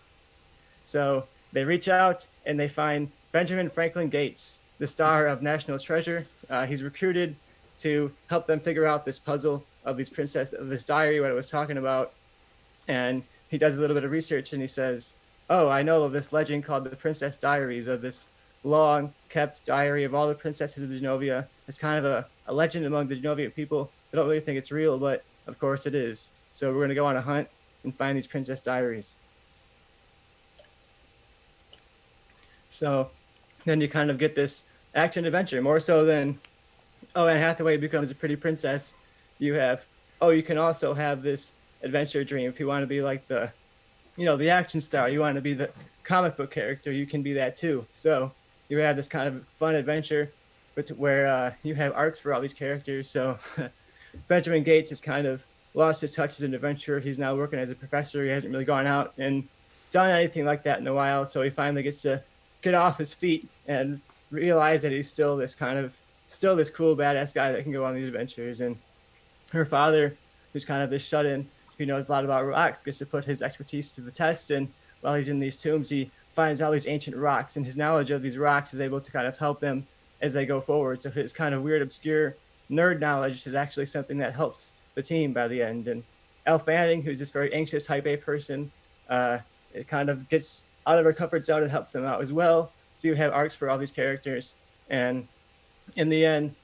So they reach out and they find Benjamin Franklin Gates, the star of National Treasure. He's recruited to help them figure out this puzzle of this diary, what it was talking about. And he does a little bit of research and he says, "Oh, I know of this legend called the Princess Diaries, of this long kept diary of all the princesses of Genovia. It's kind of a legend among the Genovian people They don't really think it's real, but of course it is. So we're going to go on a hunt and find these Princess Diaries. So then you kind of get this action adventure, more so than, oh, Anne Hathaway becomes a pretty princess. You have, oh, you can also have this adventure dream. If you want to be like the, the action star, you want to be the comic book character, you can be that too. So you have this kind of fun adventure, but where you have arcs for all these characters. So Benjamin Gates has kind of lost his touch as an adventurer. He's now working as a professor. He hasn't really gone out and done anything like that in a while. So he finally gets to get off his feet and realize that he's still this cool badass guy that can go on these adventures. And her father, who's kind of this shut-in, who knows a lot about rocks, gets to put his expertise to the test. And while he's in these tombs, he finds all these ancient rocks, and his knowledge of these rocks is able to kind of help them as they go forward. So his kind of weird, obscure nerd knowledge is actually something that helps the team by the end. And Elle Fanning, who's this very anxious type A person, it kind of gets out of her comfort zone and helps them out as well. So you have arcs for all these characters, and in the end,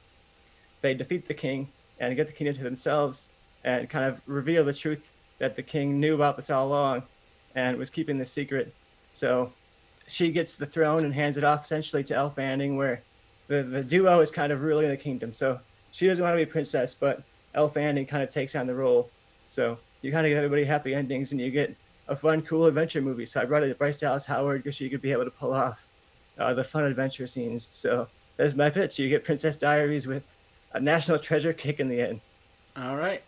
they defeat the king and get the kingdom to themselves and kind of reveal the truth that the king knew about this all along and was keeping this secret. So she gets the throne and hands it off essentially to Elle Fanning, where the duo is kind of ruling the kingdom. So she doesn't want to be princess, but Elle Fanning kind of takes on the role. So you kind of get everybody happy endings, and you get a fun, cool adventure movie. So I brought it to Bryce Dallas Howard because she could be able to pull off the fun adventure scenes. So that's my pitch. You get Princess Diaries with a national treasure kick in the end. All right.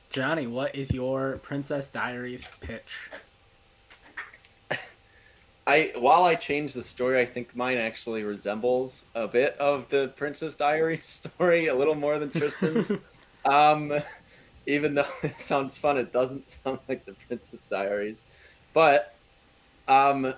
Johnny, what is your Princess Diaries pitch? While I changed the story, I think mine actually resembles a bit of the Princess Diaries story, a little more than Tristan's. Even though it sounds fun, it doesn't sound like the Princess Diaries. But I've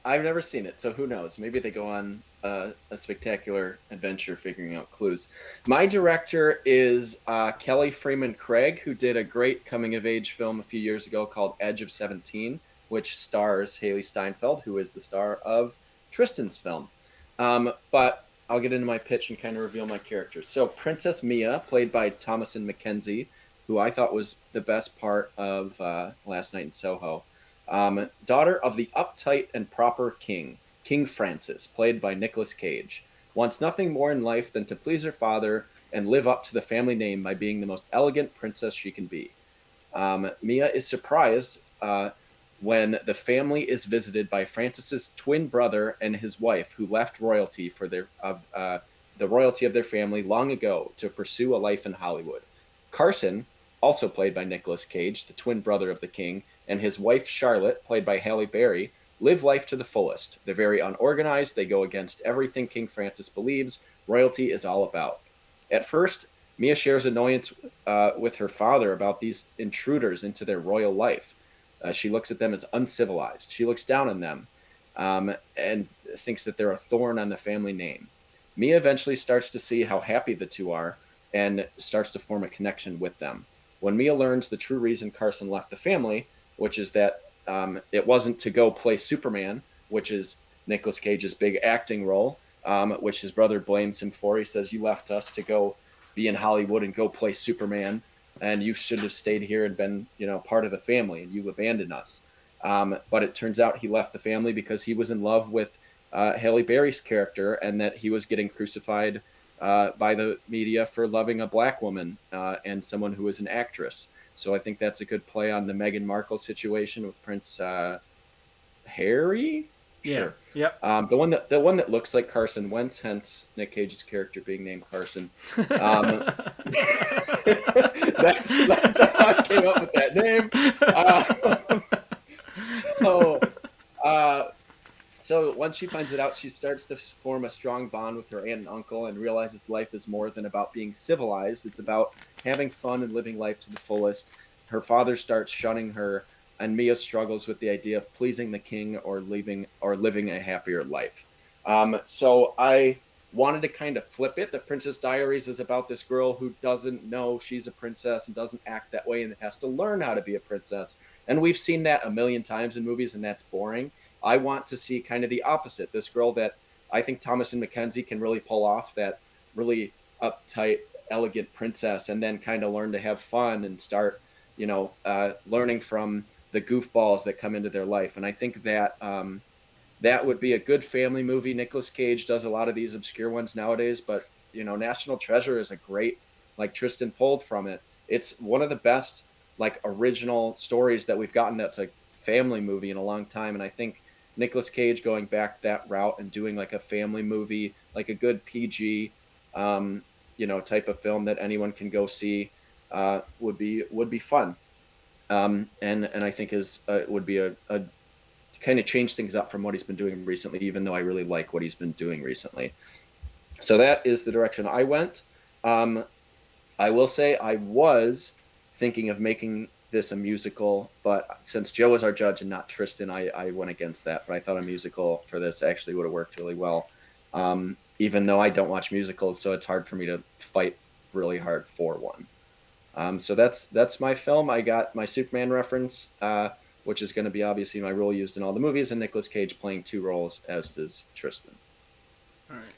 never seen it, so who knows? Maybe they go on a spectacular adventure figuring out clues. My director is Kelly Freeman Craig, who did a great coming-of-age film a few years ago called Edge of 17, which stars Haley Steinfeld, who is the star of Tristan's film. But I'll get into my pitch and kind of reveal my characters. So Princess Mia, played by Thomasin McKenzie, who I thought was the best part of Last Night in Soho. Daughter of the uptight and proper king, King Francis, played by Nicolas Cage, wants nothing more in life than to please her father and live up to the family name by being the most elegant princess she can be. Mia is surprised when the family is visited by Francis's twin brother and his wife, who left royalty for the royalty of their family long ago to pursue a life in Hollywood. Carson, also played by Nicolas Cage, the twin brother of the king, and his wife Charlotte, played by Halle Berry, live life to the fullest. They're very unorganized. They go against everything King Francis believes royalty is all about. At first, Mia shares annoyance with her father about these intruders into their royal life. She looks at them as uncivilized. She looks down on them and thinks that they're a thorn on the family name. Mia eventually starts to see how happy the two are and starts to form a connection with them. When Mia learns the true reason Carson left the family, which is that it wasn't to go play Superman, which is Nicolas Cage's big acting role, which his brother blames him for. He says, "You left us to go be in Hollywood and go play Superman, and you should have stayed here and been, part of the family, and you abandoned us." But it turns out he left the family because he was in love with Halle Berry's character, and that he was getting crucified by the media for loving a black woman and someone who was an actress. So I think that's a good play on the Meghan Markle situation with Prince Harry. Yeah. Sure. Yep. The one that looks like Carson Wentz, hence Nick Cage's character being named Carson. That's how I came up with that name. So once she finds it out, she starts to form a strong bond with her aunt and uncle and realizes life is more than about being civilized. It's about having fun and living life to the fullest. Her father starts shunning her, and Mia struggles with the idea of pleasing the king or living a happier life. So I wanted to kind of flip it. The Princess Diaries is about this girl who doesn't know she's a princess and doesn't act that way and has to learn how to be a princess. And we've seen that a million times in movies, and that's boring. I want to see kind of the opposite. This girl that I think Thomasin McKenzie can really pull off, that really uptight, elegant princess, and then kind of learn to have fun and start, learning from the goofballs that come into their life. And I think that that would be a good family movie. Nicolas Cage does a lot of these obscure ones nowadays, but National Treasure is a great, like Tristan pulled from it. It's one of the best like original stories that we've gotten that's a family movie in a long time. And I think Nicolas Cage going back that route and doing like a family movie, like a good PG, type of film that anyone can go see, would be fun. And I think is would be a kind of change things up from what he's been doing recently, even though I really like what he's been doing recently. So that is the direction I went. I will say I was thinking of making this a musical, but since Joe was our judge and not Tristan, I went against that. But I thought a musical for this actually would have worked really well. Even though I don't watch musicals, so it's hard for me to fight really hard for one. So that's my film. I got my Superman reference, which is going to be obviously my role used in all the movies, and Nicolas Cage playing two roles, as does Tristan. All right.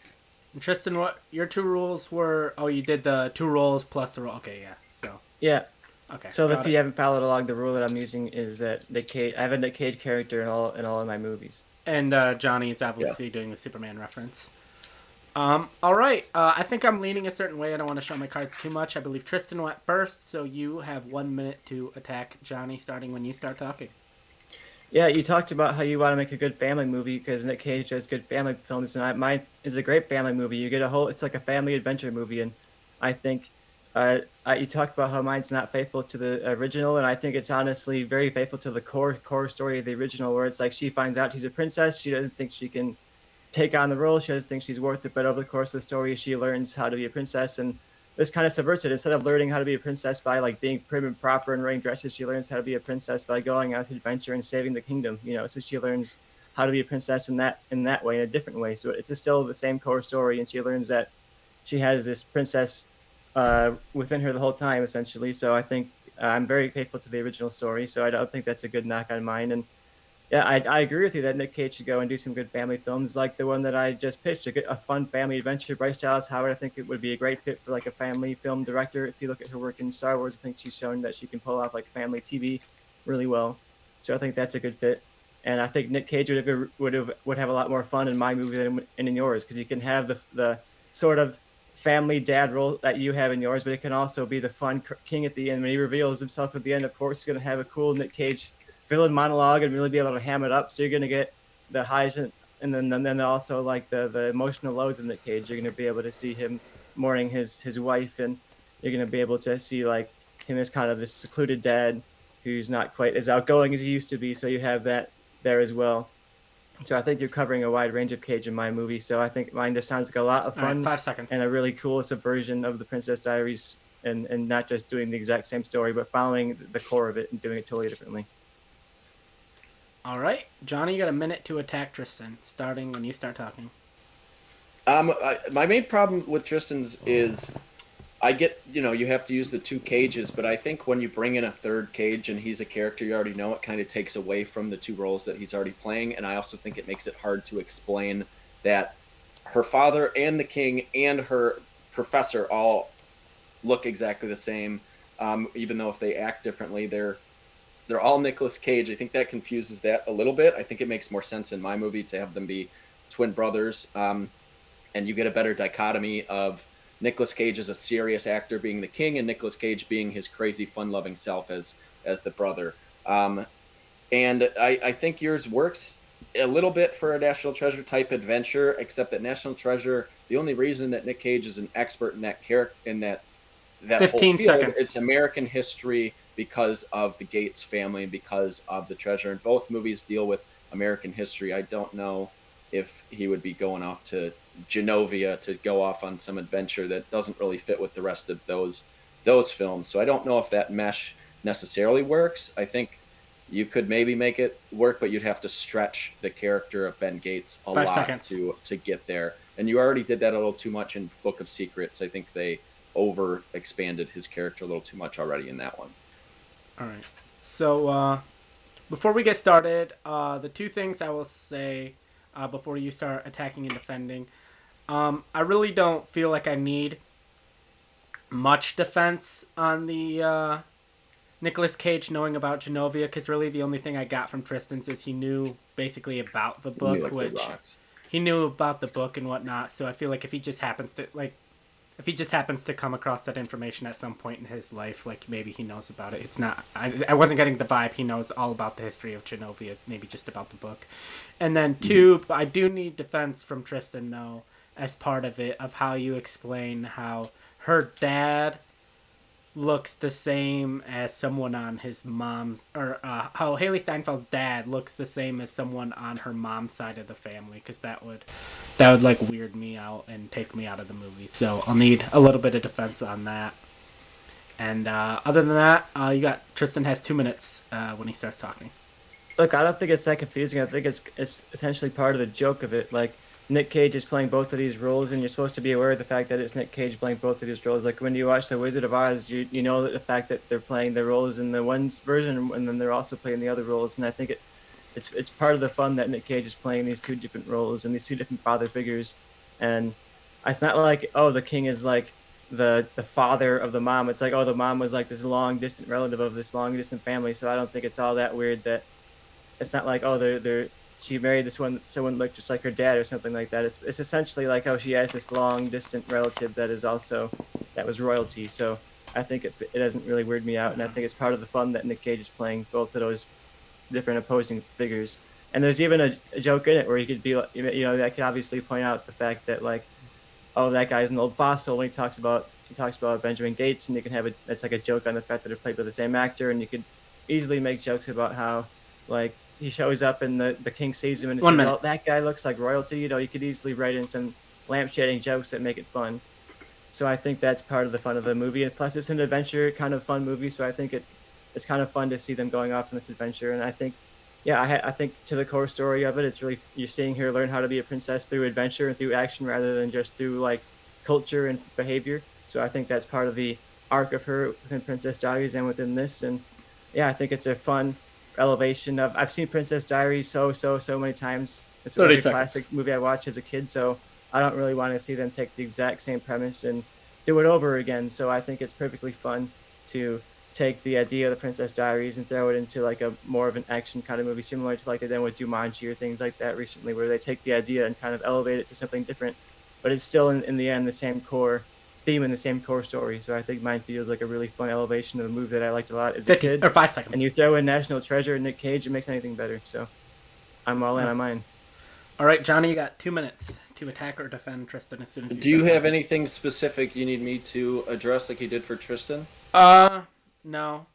And Tristan, what your two rules were? Oh, you did the two roles plus the role. Okay, yeah. So Yeah. okay. So got if it. you haven't followed along, the rule that I'm using is that I have a Nick Cage character in all of my movies. And Johnny is obviously doing the Superman reference. All right. I think I'm leaning a certain way. I don't want to show my cards too much. I believe Tristan went first, so you have 1 minute to attack Johnny, starting when you start talking. Yeah, you talked about how you want to make a good family movie because Nick Cage does good family films, and mine is a great family movie. You get it's like a family adventure movie, and I think you talked about how mine's not faithful to the original, and I think it's honestly very faithful to the core story of the original, where it's like she finds out she's a princess, she doesn't think she can take on the role, she doesn't think she's worth it, but over the course of the story, she learns how to be a princess, and this kind of subverts it. Instead of learning how to be a princess by like being prim and proper and wearing dresses, she learns how to be a princess by going out to adventure and saving the kingdom. So she learns how to be a princess in that way, in a different way. So it's still the same core story, and she learns that she has this princess within her the whole time, essentially. So I think I'm very faithful to the original story. So I don't think that's a good knock on mine. And yeah, I agree with you that Nick Cage should go and do some good family films like the one that I just pitched, a fun family adventure. Bryce Dallas Howard, I think it would be a great fit for like a family film director. If you look at her work in Star Wars, I think she's shown that she can pull off like family TV really well. So I think that's a good fit. And I think Nick Cage would have a lot more fun in my movie than in yours, because you can have the sort of family dad role that you have in yours, but it can also be the fun king at the end when he reveals himself at the end. Of course, he's going to have a cool Nick Cage villain monologue and really be able to ham it up. So you're going to get the highs and then also like the emotional lows in Nick Cage. You're going to be able to see him mourning his wife, and you're going to be able to see like him as kind of this secluded dad who's not quite as outgoing as he used to be. So you have that there as well. So I think you're covering a wide range of Cage in my movie. So I think mine just sounds like a lot of fun. All right, 5 seconds. And a really cool subversion of the Princess Diaries, and not just doing the exact same story, but following the core of it and doing it totally differently. All right, Johnny, you got a minute to attack Tristan, starting when you start talking. My main problem with Tristan's is I get, you have to use the two Cages, but I think when you bring in a third Cage and he's a character you already know, it kind of takes away from the two roles that he's already playing. And I also think it makes it hard to explain that her father and the king and her professor all look exactly the same, even though if they act differently, they're all Nicolas Cage. I think that confuses that a little bit. I think it makes more sense in my movie to have them be twin brothers, and you get a better dichotomy of Nicolas Cage as a serious actor being the king, and Nicolas Cage being his crazy, fun-loving self as the brother. And I think yours works a little bit for a National Treasure type adventure, except that National Treasure, the only reason that Nick Cage is an expert in that character, in that 15 whole field, seconds. it's American history because of the Gates family and because of the treasure. And both movies deal with American history. I don't know if he would be going off to Genovia to go off on some adventure that doesn't really fit with the rest of those films. So I don't know if that mesh necessarily works. I think you could maybe make it work, but you'd have to stretch the character of Ben Gates a 5 lot seconds. to get there. And you already did that a little too much in Book of Secrets. I think they over expanded his character a little too much already in that one. All right. So before we get started, the two things I will say before you start attacking and defending, I really don't feel like I need much defense on the Nicolas Cage knowing about Genovia, because really the only thing I got from Tristan's is he knew basically about the You book, like the which rocks. he knew about the book and whatnot. So I feel like if he just happens to come across that information at some point in his life, like maybe he knows about it. It's not. I wasn't getting the vibe he knows all about the history of Genovia. Maybe just about the book. And then two, I do need defense from Tristan though, as part of it, of how you explain how her dad looks the same as someone on his mom's, or how Haley Steinfeld's dad looks the same as someone on her mom's side of the family, because that would like weird me out and take me out of the movie. So I'll need a little bit of defense on that. And other than that, you got Tristan has 2 minutes when he starts talking. Look, I don't think it's that confusing. I think it's essentially part of the joke of it. Like Nick Cage is playing both of these roles, and you're supposed to be aware of the fact that it's Nick Cage playing both of these roles. Like when you watch The Wizard of Oz, you know that the fact that they're playing their roles in the one version, and then they're also playing the other roles. And I think it's part of the fun that Nick Cage is playing these two different roles and these two different father figures. And it's not like, oh, the king is like the father of the mom. It's like, oh, the mom was like this long distant relative of this long distant family. So I don't think it's all that weird that it's not like, oh, they're she married this one someone looked just like her dad or something like that. It's essentially like, oh, she has this long distant relative that was royalty. So I think it doesn't really weird me out, and I think it's part of the fun that Nick Cage is playing both of those different opposing figures. And there's even a joke in it where he could be like, that could obviously point out the fact that like, oh, that guy's an old fossil when he talks about Benjamin Gates, and you can have that's like a joke on the fact that they're played by the same actor, and you could easily make jokes about how like he shows up and the king sees him and One says, minute. "Oh, that guy looks like royalty." You could easily write in some lampshading jokes that make it fun. So I think that's part of the fun of the movie, and plus it's an adventure kind of fun movie. So I think it's kind of fun to see them going off on this adventure, and I think. Yeah, I think to the core story of it, it's really you're seeing her learn how to be a princess through adventure and through action rather than just through like culture and behavior. So I think that's part of the arc of her within Princess Diaries and within this. And yeah, I think it's a fun elevation of. I've seen Princess Diaries so many times. It's 30 like a seconds. classic movie I watched as a kid. So I don't really want to see them take the exact same premise and do it over again. So I think it's perfectly fun to take the idea of the Princess Diaries and throw it into like a more of an action kind of movie, similar to like they did with Jumanji or things like that recently, where they take the idea and kind of elevate it to something different, but it's still in the end the same core theme and the same core story. So I think mine feels like a really fun elevation of a movie that I liked a lot as a 50 kid. or 5 And seconds. you throw in National Treasure and Nick Cage, it makes anything better. So I'm all in on mine. All right, Johnny, you got 2 minutes to attack or defend Tristan as soon as you Do you start have talking. anything specific you need me to address like you did for Tristan? No.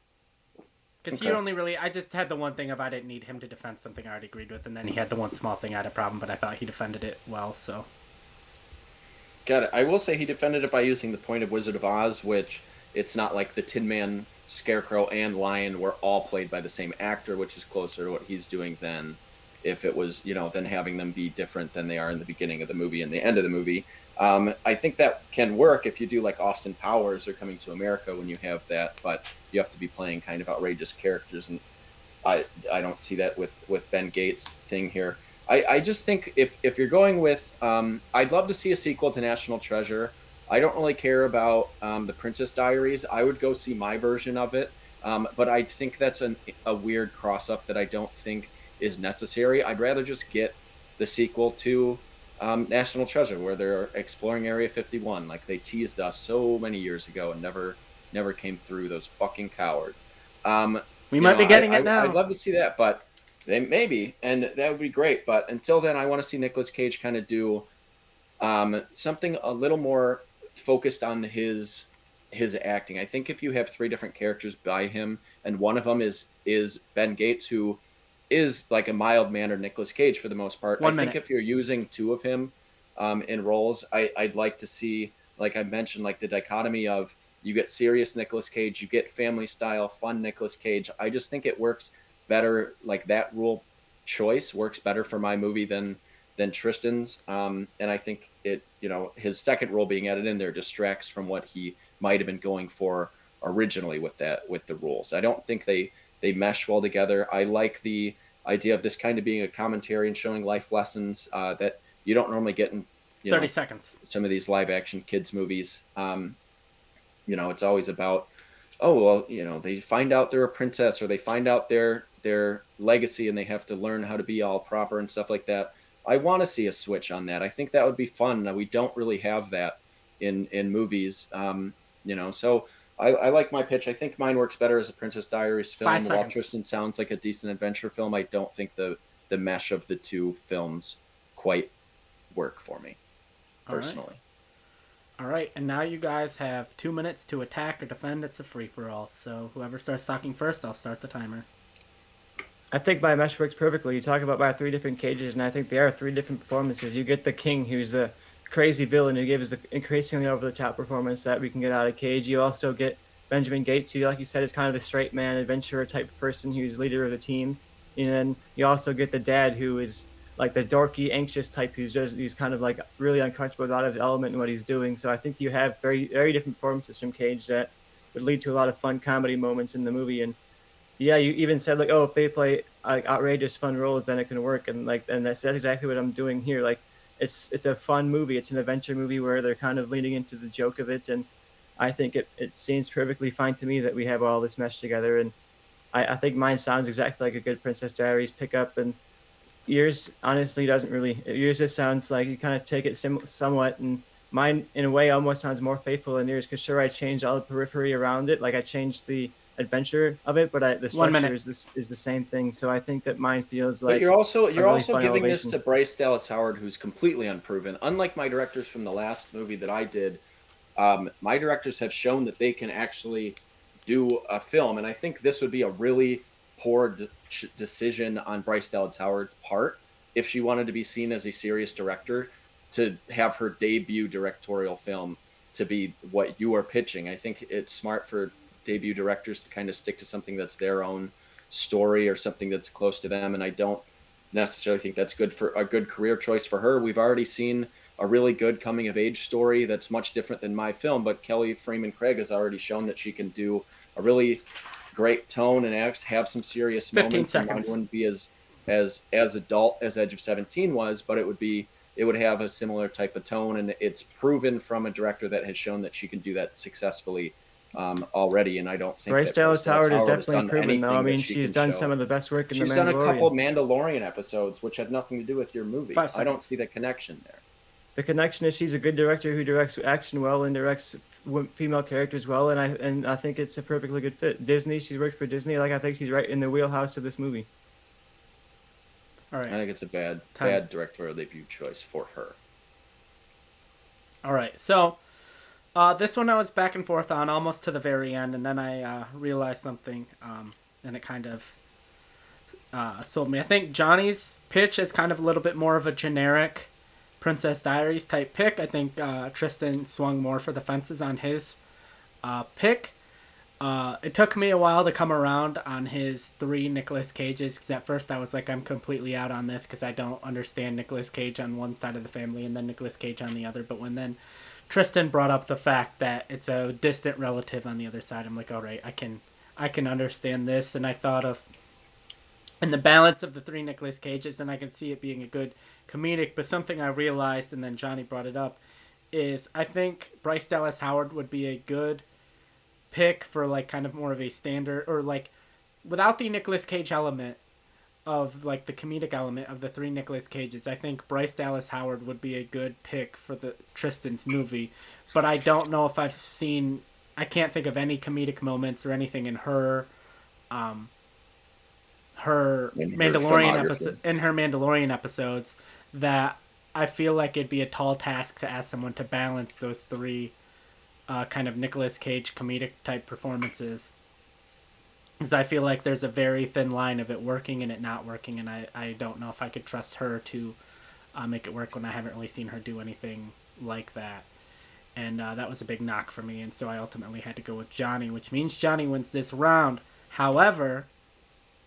Because he Okay. only really, I just had the one thing of I didn't need him to defend something I already agreed with, and then he had the one small thing I had a problem, but I thought he defended it well, so. Got it. I will say he defended it by using the point of Wizard of Oz, which it's not like the Tin Man, Scarecrow, and Lion were all played by the same actor, which is closer to what he's doing than if it was, than having them be different than they are in the beginning of the movie and the end of the movie. I think that can work if you do like Austin Powers or Coming to America when you have that, but you have to be playing kind of outrageous characters, and I don't see that with Ben Gates thing here. I just think if you're going with, I'd love to see a sequel to National Treasure. I don't really care about the Princess Diaries. I would go see my version of it, but I think that's a weird cross up that I don't think is necessary. I'd rather just get the sequel to National Treasure, where they're exploring Area 51, like they teased us so many years ago and never came through. Those fucking cowards. Um, We might be getting it I'd now. love to see that, but they maybe, and that would be great. But until then, I want to see Nicolas Cage kind of do something a little more focused on his acting. I think if you have three different characters by him, and one of them is Ben Gates, who is like a mild mannered Nicolas Cage for the most part. One I think minute. if you're using two of him in roles, I'd like to see, like I mentioned, like the dichotomy of you get serious Nicolas Cage, you get family style fun Nicolas Cage. I just think it works better. Like that rule choice works better for my movie than Tristan's. And I think his second role being added in there distracts from what he might have been going for originally with the rules. I don't think they mesh well together. I like the idea of this kind of being a commentary and showing life lessons that you don't normally get in 30 seconds. some of these live action kids movies. It's always about, oh well, they find out they're a princess, or they find out their legacy, and they have to learn how to be all proper and stuff like that. I want to see a switch on that. I think that would be fun. We don't really have that in movies. So I like my pitch. I think mine works better as a Princess Diaries Five film. While seconds. Tristan sounds like a decent adventure film, I don't think the mesh of the two films quite work for me All right. personally. All right, and now you guys have 2 minutes to attack or defend. It's a free for all. So whoever starts talking first, I'll start the timer. I think my mesh works perfectly. You talk about my 3 different cages, and I think they are 3 different performances. You get the king, who's the crazy villain who gives the increasingly over the top performance that we can get out of Cage. You also get Benjamin Gates, who, like you said, is kind of the straight man, adventurer type person who's leader of the team. And then you also get the dad, who is like the dorky, anxious type, who's kind of like really uncomfortable with a lot of element in what he's doing. So I think you have very, very different performances from Cage that would lead to a lot of fun comedy moments in the movie. And yeah, you even said like, oh, if they play like outrageous fun roles, then it can work. And that's exactly what I'm doing here. Like, it's a fun movie. It's an adventure movie where they're kind of leaning into the joke of it, and I think it seems perfectly fine to me that we have all this meshed together. And I think mine sounds exactly like a good Princess Diaries pickup, and yours honestly doesn't really. Yours just sounds like you kind of take it somewhat, and mine in a way almost sounds more faithful than yours. Because sure, I changed all the periphery around it, like I changed the adventure of it, but the 1 structure minute. is the same thing. So I think that mine feels But like you're also a you're really also fun giving this elevation. to Bryce Dallas Howard, who's completely unproven. Unlike my directors from the last movie that I did, my directors have shown that they can actually do a film, and I think this would be a really poor decision on Bryce Dallas Howard's part if she wanted to be seen as a serious director, to have her debut directorial film to be what you are pitching. I think it's smart for debut directors to kind of stick to something that's their own story or something that's close to them, and I don't necessarily think that's good for a good career choice for her. We've already seen a really good coming of age story that's much different than my film, but Kelly Freeman Craig has already shown that she can do a really great tone and have some serious 15 moments, and mine seconds. wouldn't be as adult as Edge of 17 was, but it would have a similar type of tone, and it's proven from a director that has shown that she can do that successfully already. And I don't think Bryce that Bryce Dallas Dallas Howard is Howard has definitely done proven, though. I anything that mean, she she's can done some show. of the best work in The She's done a couple Mandalorian. Mandalorian episodes, which had nothing to do with your movie. 5 I don't seconds. see the connection there. The connection is she's a good director who directs action well and directs female characters well, and I think it's a perfectly good fit. Disney, she's worked for Disney. Like, I think she's right in the wheelhouse of this movie. All I right. think it's a bad Time. directorial debut choice for her. All right. So this one I was back and forth on almost to the very end, and then I realized something, and it kind of sold me. I think Johnny's pitch is kind of a little bit more of a generic Princess Diaries type pick. I think Tristan swung more for the fences on his pick. It took me a while to come around on his 3 Nicolas Cages, because at first I was like, I'm completely out on this because I don't understand Nicolas Cage on one side of the family and then Nicolas Cage on the other. But when then Tristan brought up the fact that it's a distant relative on the other side, I'm like, all right, I can understand this. And I thought of and the balance of the 3 Nicolas Cages, and I can see it being a good comedic. But something I realized, and then Johnny brought it up, is I think Bryce Dallas Howard would be a good pick for like kind of more of a standard, or like without the Nicolas Cage element of like the comedic element of the 3 Nicolas Cages. I think Bryce Dallas Howard would be a good pick for the Tristan's movie, but I don't know if I've seen. I can't think of any comedic moments or anything in um, her In her Mandalorian episode filmography. in her Mandalorian episodes that I feel like it'd be a tall task to ask someone to balance those 3 kind of Nicolas Cage comedic type performances, because I feel like there's a very thin line of it working and it not working, and I don't know if I could trust her to make it work when I haven't really seen her do anything like that. And that was a big knock for me, and so I ultimately had to go with Johnny, which means Johnny wins this round. However,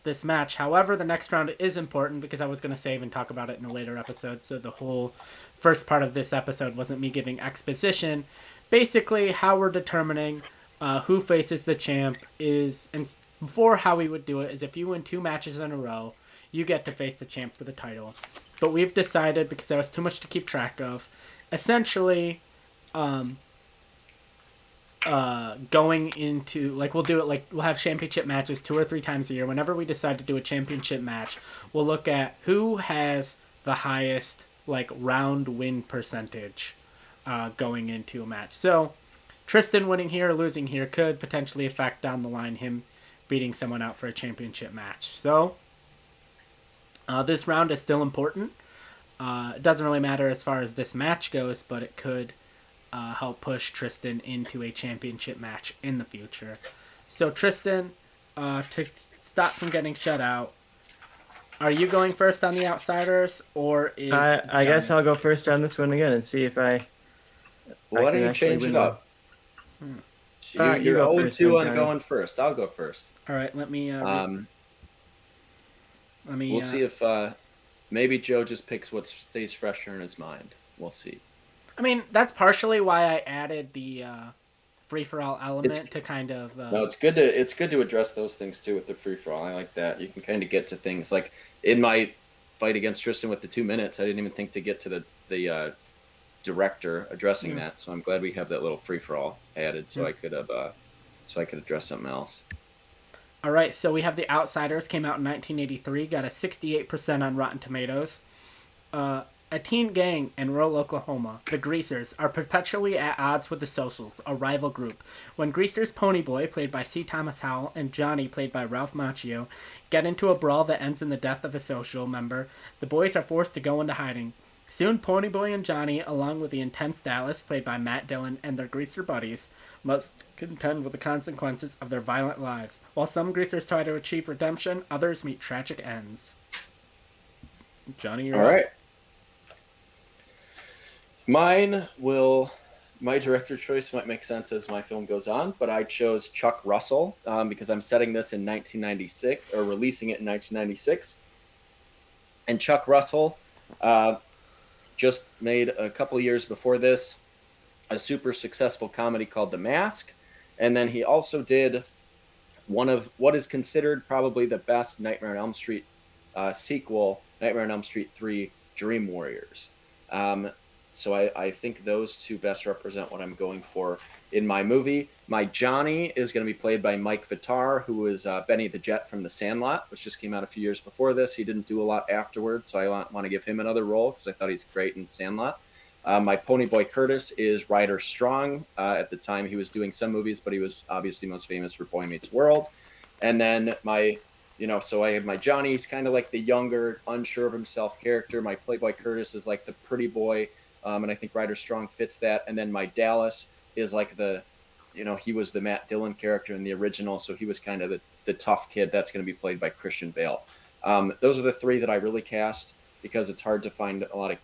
this match, however, the next round is important because I was going to save and talk about it in a later episode, so the whole first part of this episode wasn't me giving exposition. Basically, how we're determining who faces the champ is, and before how we would do it is if you win 2 matches in a row, you get to face the champ for the title. But we've decided, because there was too much to keep track of, essentially, going into, like, we'll do it, like, we'll have championship matches 2 or 3 times a year. Whenever we decide to do a championship match, we'll look at who has the highest, like, round win percentage going into a match. So Tristan winning here or losing here could potentially affect down the line him beating someone out for a championship match. So this round is still important. It doesn't really matter as far as this match goes, but it could help push Tristan into a championship match in the future. So Tristan, to stop from getting shut out, are you going first on the Outsiders, or is I guess I'll go first on this one again and see if I. Well, why don't you change it up? You're you go 0-2 first then, on Johnny. going first. I'll go first. All right, let me. We'll see if maybe Joe just picks what stays fresher in his mind. We'll see. I mean, that's partially why I added the free for all element to kind of. No, it's good to address those things too with the free for all. I like that. You can kind of get to things like in my fight against Tristan with the 2 minutes. I didn't even think to get to the director addressing that. So I'm glad we have that little free for all added, so I could address something else. All right, so we have The Outsiders, came out in 1983, got a 68% on Rotten Tomatoes. A teen gang in rural Oklahoma, the Greasers, are perpetually at odds with the Socials, a rival group. When Greasers Ponyboy, played by C. Thomas Howell, and Johnny, played by Ralph Macchio, get into a brawl that ends in the death of a Social member, the boys are forced to go into hiding. Soon, Ponyboy and Johnny, along with the intense Dallas, played by Matt Dillon, and their Greaser buddies, must contend with the consequences of their violent lives. While some Greasers try to achieve redemption, others meet tragic ends. Johnny, you're all right. My director choice might make sense as my film goes on, but I chose Chuck Russell because I'm setting this in 1996, or releasing it in 1996. And Chuck Russell just made a couple years before this a super successful comedy called The Mask. And then he also did one of what is considered probably the best Nightmare on Elm Street sequel, Nightmare on Elm Street 3, Dream Warriors. So I think those two best represent what I'm going for in my movie. My Johnny is going to be played by Mike Vitar, who is Benny the Jet from The Sandlot, which just came out a few years before this. He didn't do a lot afterwards, so I want to give him another role because I thought he's great in Sandlot. My Ponyboy Curtis is Ryder Strong. At the time, he was doing some movies, but he was obviously most famous for Boy Meets World. And then so I have my Johnny. He's kind of like the younger, unsure of himself character. My Playboy Curtis is like the pretty boy. And I think Ryder Strong fits that. And then my Dallas is like he was the Matt Dillon character in the original, so he was kind of the tough kid. That's going to be played by Christian Bale. Those are the three that I really cast because it's hard to find a lot of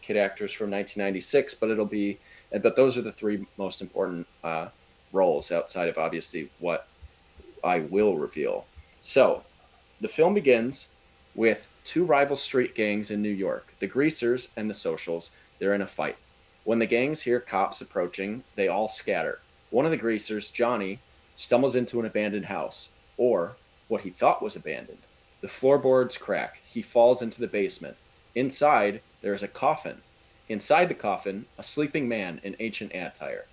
kid actors from 1996, but those are the three most important roles outside of obviously what I will reveal. So the film begins with two rival street gangs in New York, the Greasers and the Socials. They're in a fight. When the gangs hear cops approaching, they all scatter. One of the Greasers, Johnny, stumbles into an abandoned house, or what he thought was abandoned. The floorboards crack. He falls into the basement. Inside, there is a coffin. Inside the coffin, a sleeping man in ancient attire.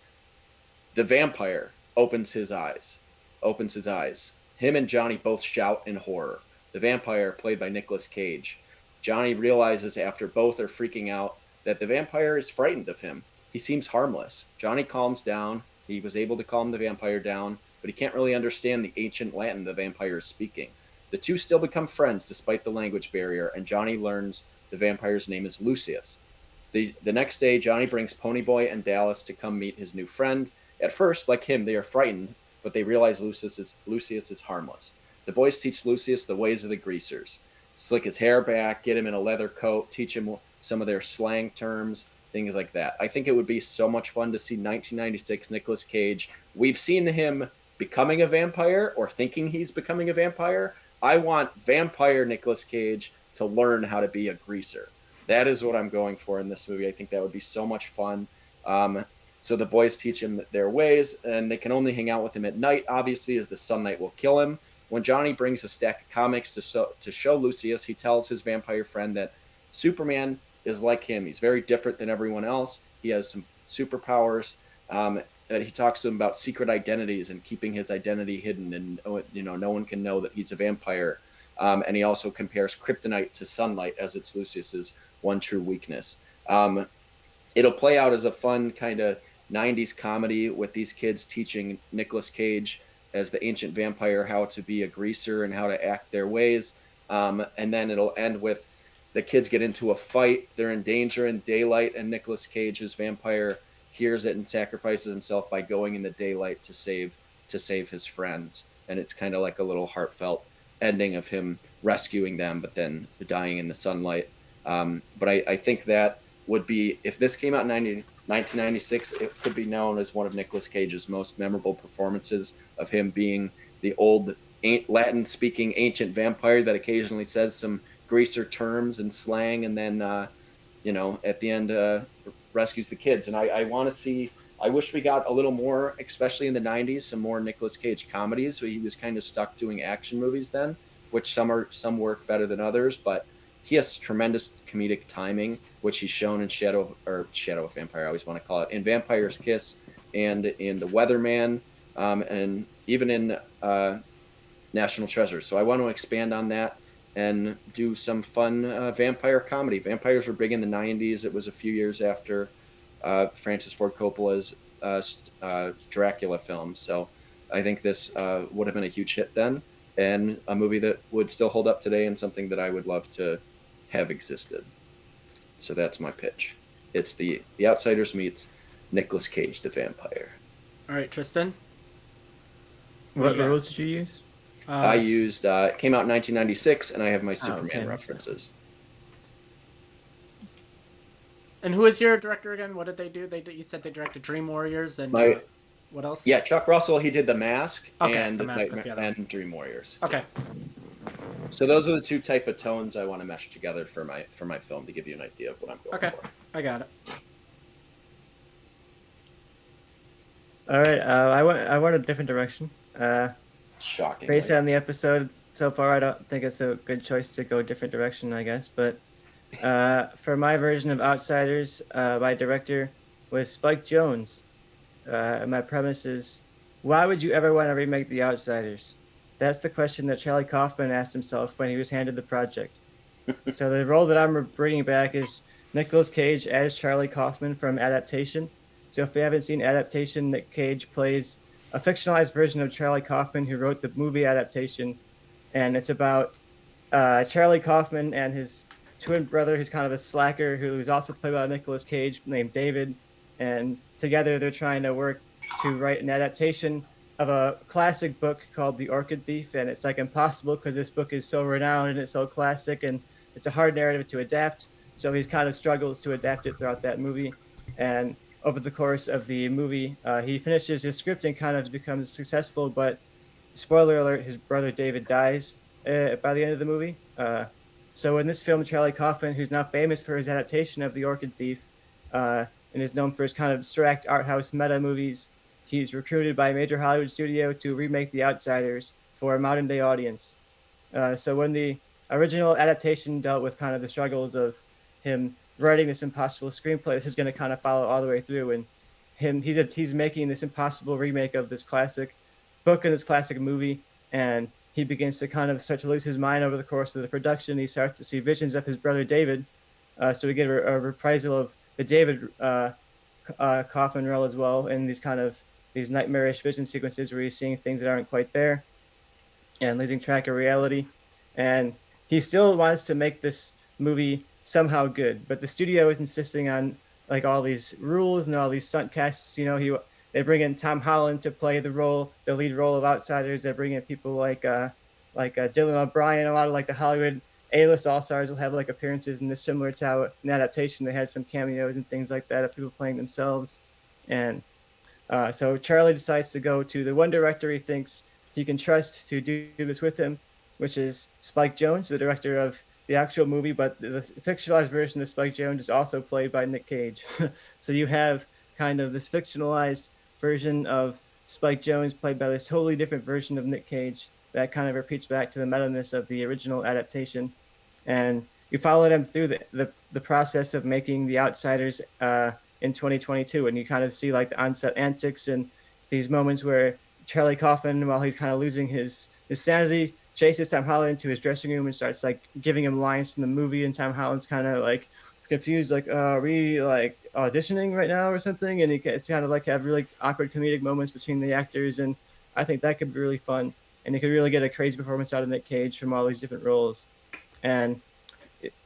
The vampire opens his eyes. Him and Johnny both shout in horror. The vampire, played by Nicolas Cage. Johnny realizes after both are freaking out that the vampire is frightened of him. He seems harmless. Johnny calms down. He was able to calm the vampire down, but he can't really understand the ancient Latin the vampire is speaking. The two still become friends despite the language barrier, and Johnny learns the vampire's name is Lucius. The next day, Johnny brings Ponyboy and Dallas to come meet his new friend. At first, like him, they are frightened, but they realize Lucius is harmless. The boys teach Lucius the ways of the Greasers. Slick his hair back, get him in a leather coat, teach him some of their slang terms, things like that. I think it would be so much fun to see 1996 Nicolas Cage. We've seen him becoming a vampire or thinking he's becoming a vampire. I want vampire Nicolas Cage to learn how to be a greaser. That is what I'm going for in this movie. I think that would be so much fun. So the boys teach him their ways, and they can only hang out with him at night, obviously, as the sunlight will kill him. When Johnny brings a stack of comics to show Lucius, he tells his vampire friend that Superman is like him. He's very different than everyone else. He has some superpowers, and he talks to him about secret identities and keeping his identity hidden, and no one can know that he's a vampire. And he also compares kryptonite to sunlight, as it's Lucius's one true weakness. It'll play out as a fun kind of 90s comedy with these kids teaching Nicolas Cage as the ancient vampire how to be a greaser and how to act their ways. And then it'll end with the kids get into a fight. They're in danger in daylight, and Nicolas Cage, his vampire, hears it and sacrifices himself by going in the daylight to save his friends. And it's kind of like a little heartfelt ending of him rescuing them, but then dying in the sunlight. But I think that would be, if this came out in 1996, it could be known as one of Nicolas Cage's most memorable performances, of him being the old Latin-speaking ancient vampire that occasionally says some greaser terms and slang, and then at the end rescues the kids. And I wish we got a little more, especially in the 90s, some more Nicolas Cage comedies. So he was kind of stuck doing action movies then, which some work better than others, but he has tremendous comedic timing, which he's shown in Shadow of Vampire, I always want to call it, in Vampire's Kiss, and in The Weatherman, and even in National Treasure. So I want to expand on that and do some fun vampire comedy. Vampires were big in the 90s. It was a few years after Francis Ford Coppola's Dracula film. So I think this would have been a huge hit then, and a movie that would still hold up today, and something that I would love to have existed. So that's my pitch. It's the Outsiders meets Nicolas Cage, the vampire. All right, Tristan. What rules did you use? I used it came out in 1996, and I have my Superman okay. references. And who is your director again? What did they do? You said they directed Dream Warriors and what else? Yeah, Chuck Russell. He did The Mask, and The Mask was the other one. and Dream Warriors. Okay. So those are the two type of tones I want to mesh together for my film, to give you an idea of what I'm going for. I got it. All right, I went a different direction. Shocking. Based on the episode so far, I don't think it's a good choice to go a different direction, I guess. But for my version of Outsiders, my director was Spike Jonze. My premise is, why would you ever want to remake The Outsiders? That's the question that Charlie Kaufman asked himself when he was handed the project. So the role that I'm bringing back is Nicolas Cage as Charlie Kaufman from Adaptation. So if you haven't seen Adaptation, Nick Cage plays a fictionalized version of Charlie Kaufman, who wrote the movie Adaptation. And it's about Charlie Kaufman and his twin brother, who's kind of a slacker, who's also played by Nicolas Cage, named David. And together they're trying to work to write an adaptation of a classic book called The Orchid Thief. And it's like impossible because this book is so renowned and it's so classic, and it's a hard narrative to adapt. So he kind of struggles to adapt it throughout that movie. And over the course of the movie, he finishes his script and kind of becomes successful, but spoiler alert, his brother David dies by the end of the movie. So in this film, Charlie Kaufman, who's now famous for his adaptation of The Orchid Thief, and is known for his kind of abstract art house meta movies, he's recruited by a major Hollywood studio to remake The Outsiders for a modern day audience. So when the original adaptation dealt with kind of the struggles of him writing this impossible screenplay, this is going to kind of follow all the way through, and he's making this impossible remake of this classic book and this classic movie, and he begins to kind of start to lose his mind over the course of the production. He starts to see visions of his brother David, so we get a reprisal of the David Kaufman role as well, in these nightmarish vision sequences where he's seeing things that aren't quite there and losing track of reality. And he still wants to make this movie somehow good, but the studio is insisting on like all these rules and all these stunt casts. They bring in Tom Holland to play the lead role of Outsiders. They bring in people like Dylan O'Brien. A lot of like the Hollywood A-list all-stars will have like appearances in this, similar to how in Adaptation they had some cameos and things like that of people playing themselves. And so Charlie decides to go to the one director he thinks he can trust to do this with him, which is Spike Jonze, the director of the actual movie, but the fictionalized version of Spike Jonze is also played by Nick Cage. So you have kind of this fictionalized version of Spike Jonze played by this totally different version of Nick Cage that kind of repeats back to the meta-ness of the original adaptation. And you follow them through the process of making The Outsiders in 2022, and you kind of see like the onset antics and these moments where Charlie Kaufman, while he's kind of losing his sanity, chases Tom Holland into his dressing room and starts like giving him lines from the movie, and Tom Holland's kind of like confused, like, are we like auditioning right now or something? And it's kind of like have really awkward comedic moments between the actors, and I think that could be really fun, and you could really get a crazy performance out of Nick Cage from all these different roles. And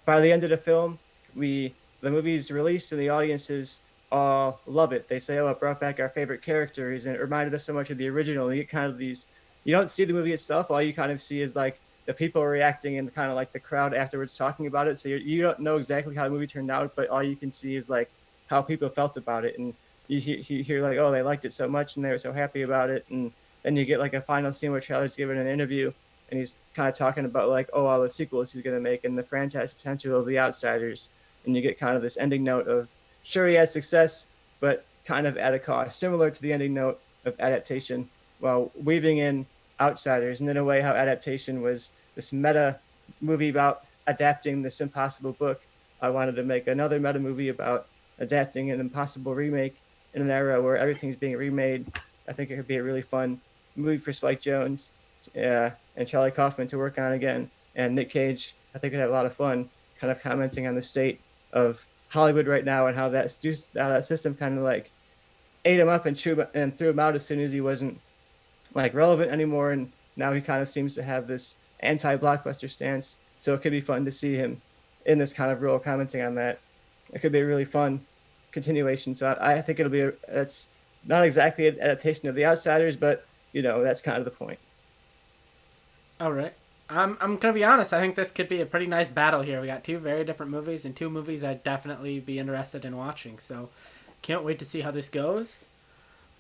by the end of the film, the movie's released and the audiences all love it. They say, "Oh, it brought back our favorite characters, and it reminded us so much of the original." And you get kind of these. You don't see the movie itself. All you kind of see is like the people reacting and kind of like the crowd afterwards talking about it. So you don't know exactly how the movie turned out, but all you can see is like how people felt about it, and you hear like, "Oh, they liked it so much, and they were so happy about it." And then you get like a final scene where Charlie's giving an interview, and he's kind of talking about like, oh, all the sequels he's going to make and the franchise potential of The Outsiders. And you get kind of this ending note of, sure, he had success, but kind of at a cost, similar to the ending note of Adaptation, while weaving in Outsiders. And in a way, how Adaptation was this meta movie about adapting this impossible book. I wanted to make another meta movie about adapting an impossible remake in an era where everything's being remade. I think it could be a really fun movie for Spike Jonze and Charlie Kaufman to work on again. And Nick Cage, I think would have a lot of fun kind of commenting on the state of Hollywood right now and how that system kind of like ate him up and threw him out as soon as he wasn't like relevant anymore. And now he kind of seems to have this anti-blockbuster stance. So it could be fun to see him in this kind of role commenting on that. It could be a really fun continuation. So I think it's not exactly an adaptation of The Outsiders, but that's kind of the point. All right. I'm gonna be honest. I think this could be a pretty nice battle here. We got two very different movies and two movies I'd definitely be interested in watching. So, can't wait to see how this goes.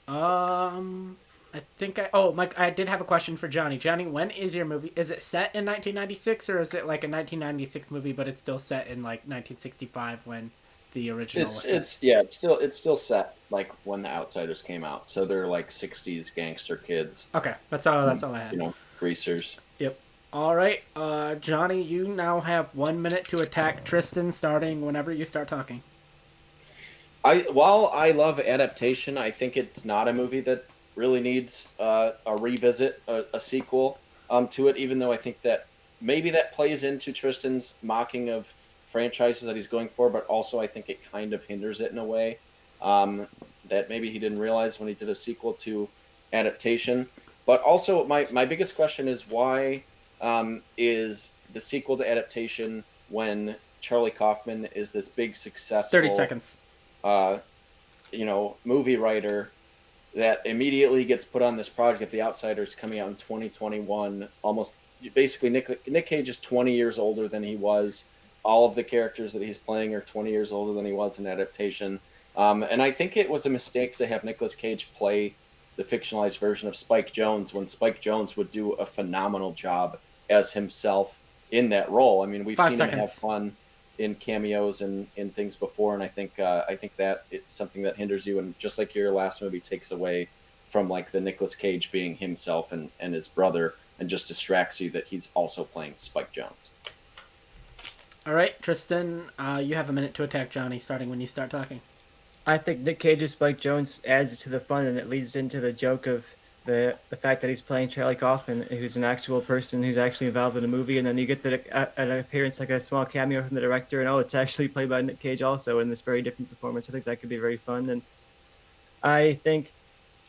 I think Mike, I did have a question for Johnny. Johnny, when is your movie? Is it set in 1996 or is it like a 1996 movie, but it's still set in like 1965 when the original was set? It's still set like when The Outsiders came out. So they're like 60s gangster kids. Okay, that's all I had. Greasers. Yep. All right, Johnny, you now have 1 minute to attack Tristan, starting whenever you start talking. While I love Adaptation, I think it's not a movie that really needs a revisit, a sequel to it. Even though I think that maybe that plays into Tristan's mocking of franchises that he's going for, but also I think it kind of hinders it in a way that maybe he didn't realize when he did a sequel to Adaptation. But also, my biggest question is why is the sequel to Adaptation when Charlie Kaufman is this big successful 30 seconds. Movie writer that immediately gets put on this project, The Outsiders, coming out in 2021. Almost basically, Nick Cage is 20 years older than he was. All of the characters that he's playing are 20 years older than he was in Adaptation. And I think it was a mistake to have Nicolas Cage play the fictionalized version of Spike Jonze when Spike Jonze would do a phenomenal job as himself in that role. I mean, we've seen him have fun in cameos and in things before, and I think that it's something that hinders you, and just like your last movie takes away from like the Nicolas Cage being himself and his brother, and just distracts you that he's also playing Spike Jonze. All right, Tristan, you have a minute to attack Johnny, starting when you start talking. I think Nick Cage's Spike Jonze adds to the fun, and it leads into the joke of the fact that he's playing Charlie Kaufman, who's an actual person who's actually involved in the movie, and then you get an appearance, like a small cameo from the director, and it's actually played by Nick Cage also in this very different performance. I think that could be very fun, and I think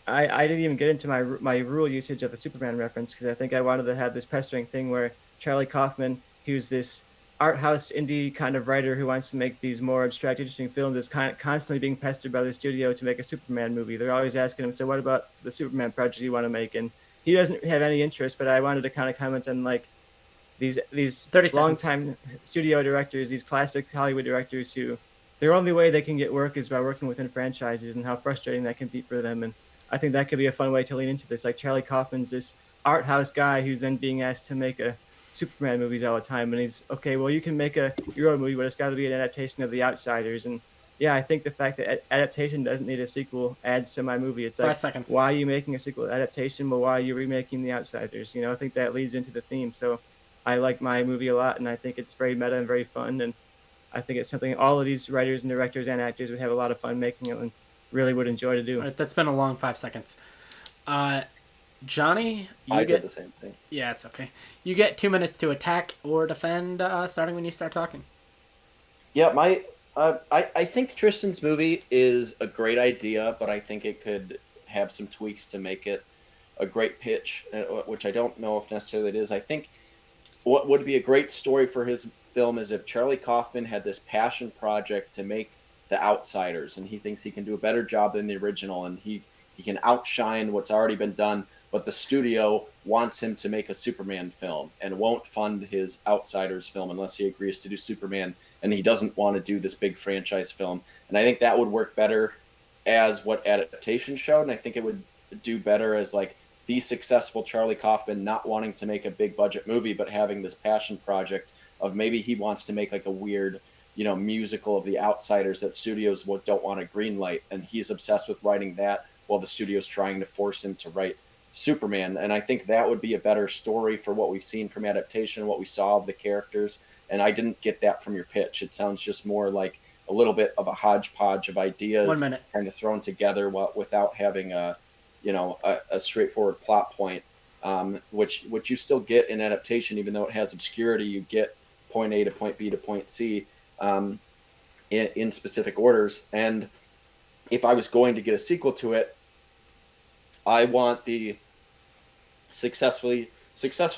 I didn't even get into my rule usage of the Superman reference because I think I wanted to have this pestering thing where Charlie Kaufman, who's this art house indie kind of writer who wants to make these more abstract, interesting films, is constantly being pestered by the studio to make a Superman movie. They're always asking him, so what about the Superman project you want to make? And he doesn't have any interest, but I wanted to kind of comment on like these long-time studio directors, these classic Hollywood directors who their only way they can get work is by working within franchises, and how frustrating that can be for them. And I think that could be a fun way to lean into this. Like Charlie Kaufman's this art house guy who's then being asked to make a Superman movies all the time, and he's okay. Well, you can make your own movie, but it's got to be an adaptation of The Outsiders. And yeah, I think the fact that Adaptation doesn't need a sequel adds to my movie. It's like, 5 seconds. Why are you making a sequel to Adaptation? Well, why are you remaking The Outsiders? I think that leads into the theme. So I like my movie a lot, and I think it's very meta and very fun. And I think it's something all of these writers and directors and actors would have a lot of fun making it and really would enjoy to do. All right, that's been a long 5 seconds. Johnny, I you did the get same thing. yeah, it's okay. You get 2 minutes to attack or defend, starting when you start talking. Yeah, I think Tristan's movie is a great idea, but I think it could have some tweaks to make it a great pitch, which I don't know if necessarily it is. I think what would be a great story for his film is if Charlie Kaufman had this passion project to make The Outsiders, and he thinks he can do a better job than the original, and he can outshine what's already been done, but the studio wants him to make a Superman film and won't fund his Outsiders film unless he agrees to do Superman, and he doesn't want to do this big franchise film. And I think that would work better as what adaptation showed, and I think it would do better as like the successful Charlie Kaufman not wanting to make a big budget movie, but having this passion project of maybe he wants to make like a weird, musical of The Outsiders that studios don't want to greenlight, and he's obsessed with writing that while the studio's trying to force him to write Superman. And I think that would be a better story for what we've seen from adaptation, what we saw of the characters. And I didn't get that from your pitch. It sounds just more like a little bit of a hodgepodge of ideas 1 minute. kind of thrown together without having a straightforward plot point, which you still get in adaptation. Even though it has obscurity, you get point A to point B to point C in specific orders. And if I was going to get a sequel to it, I want the successful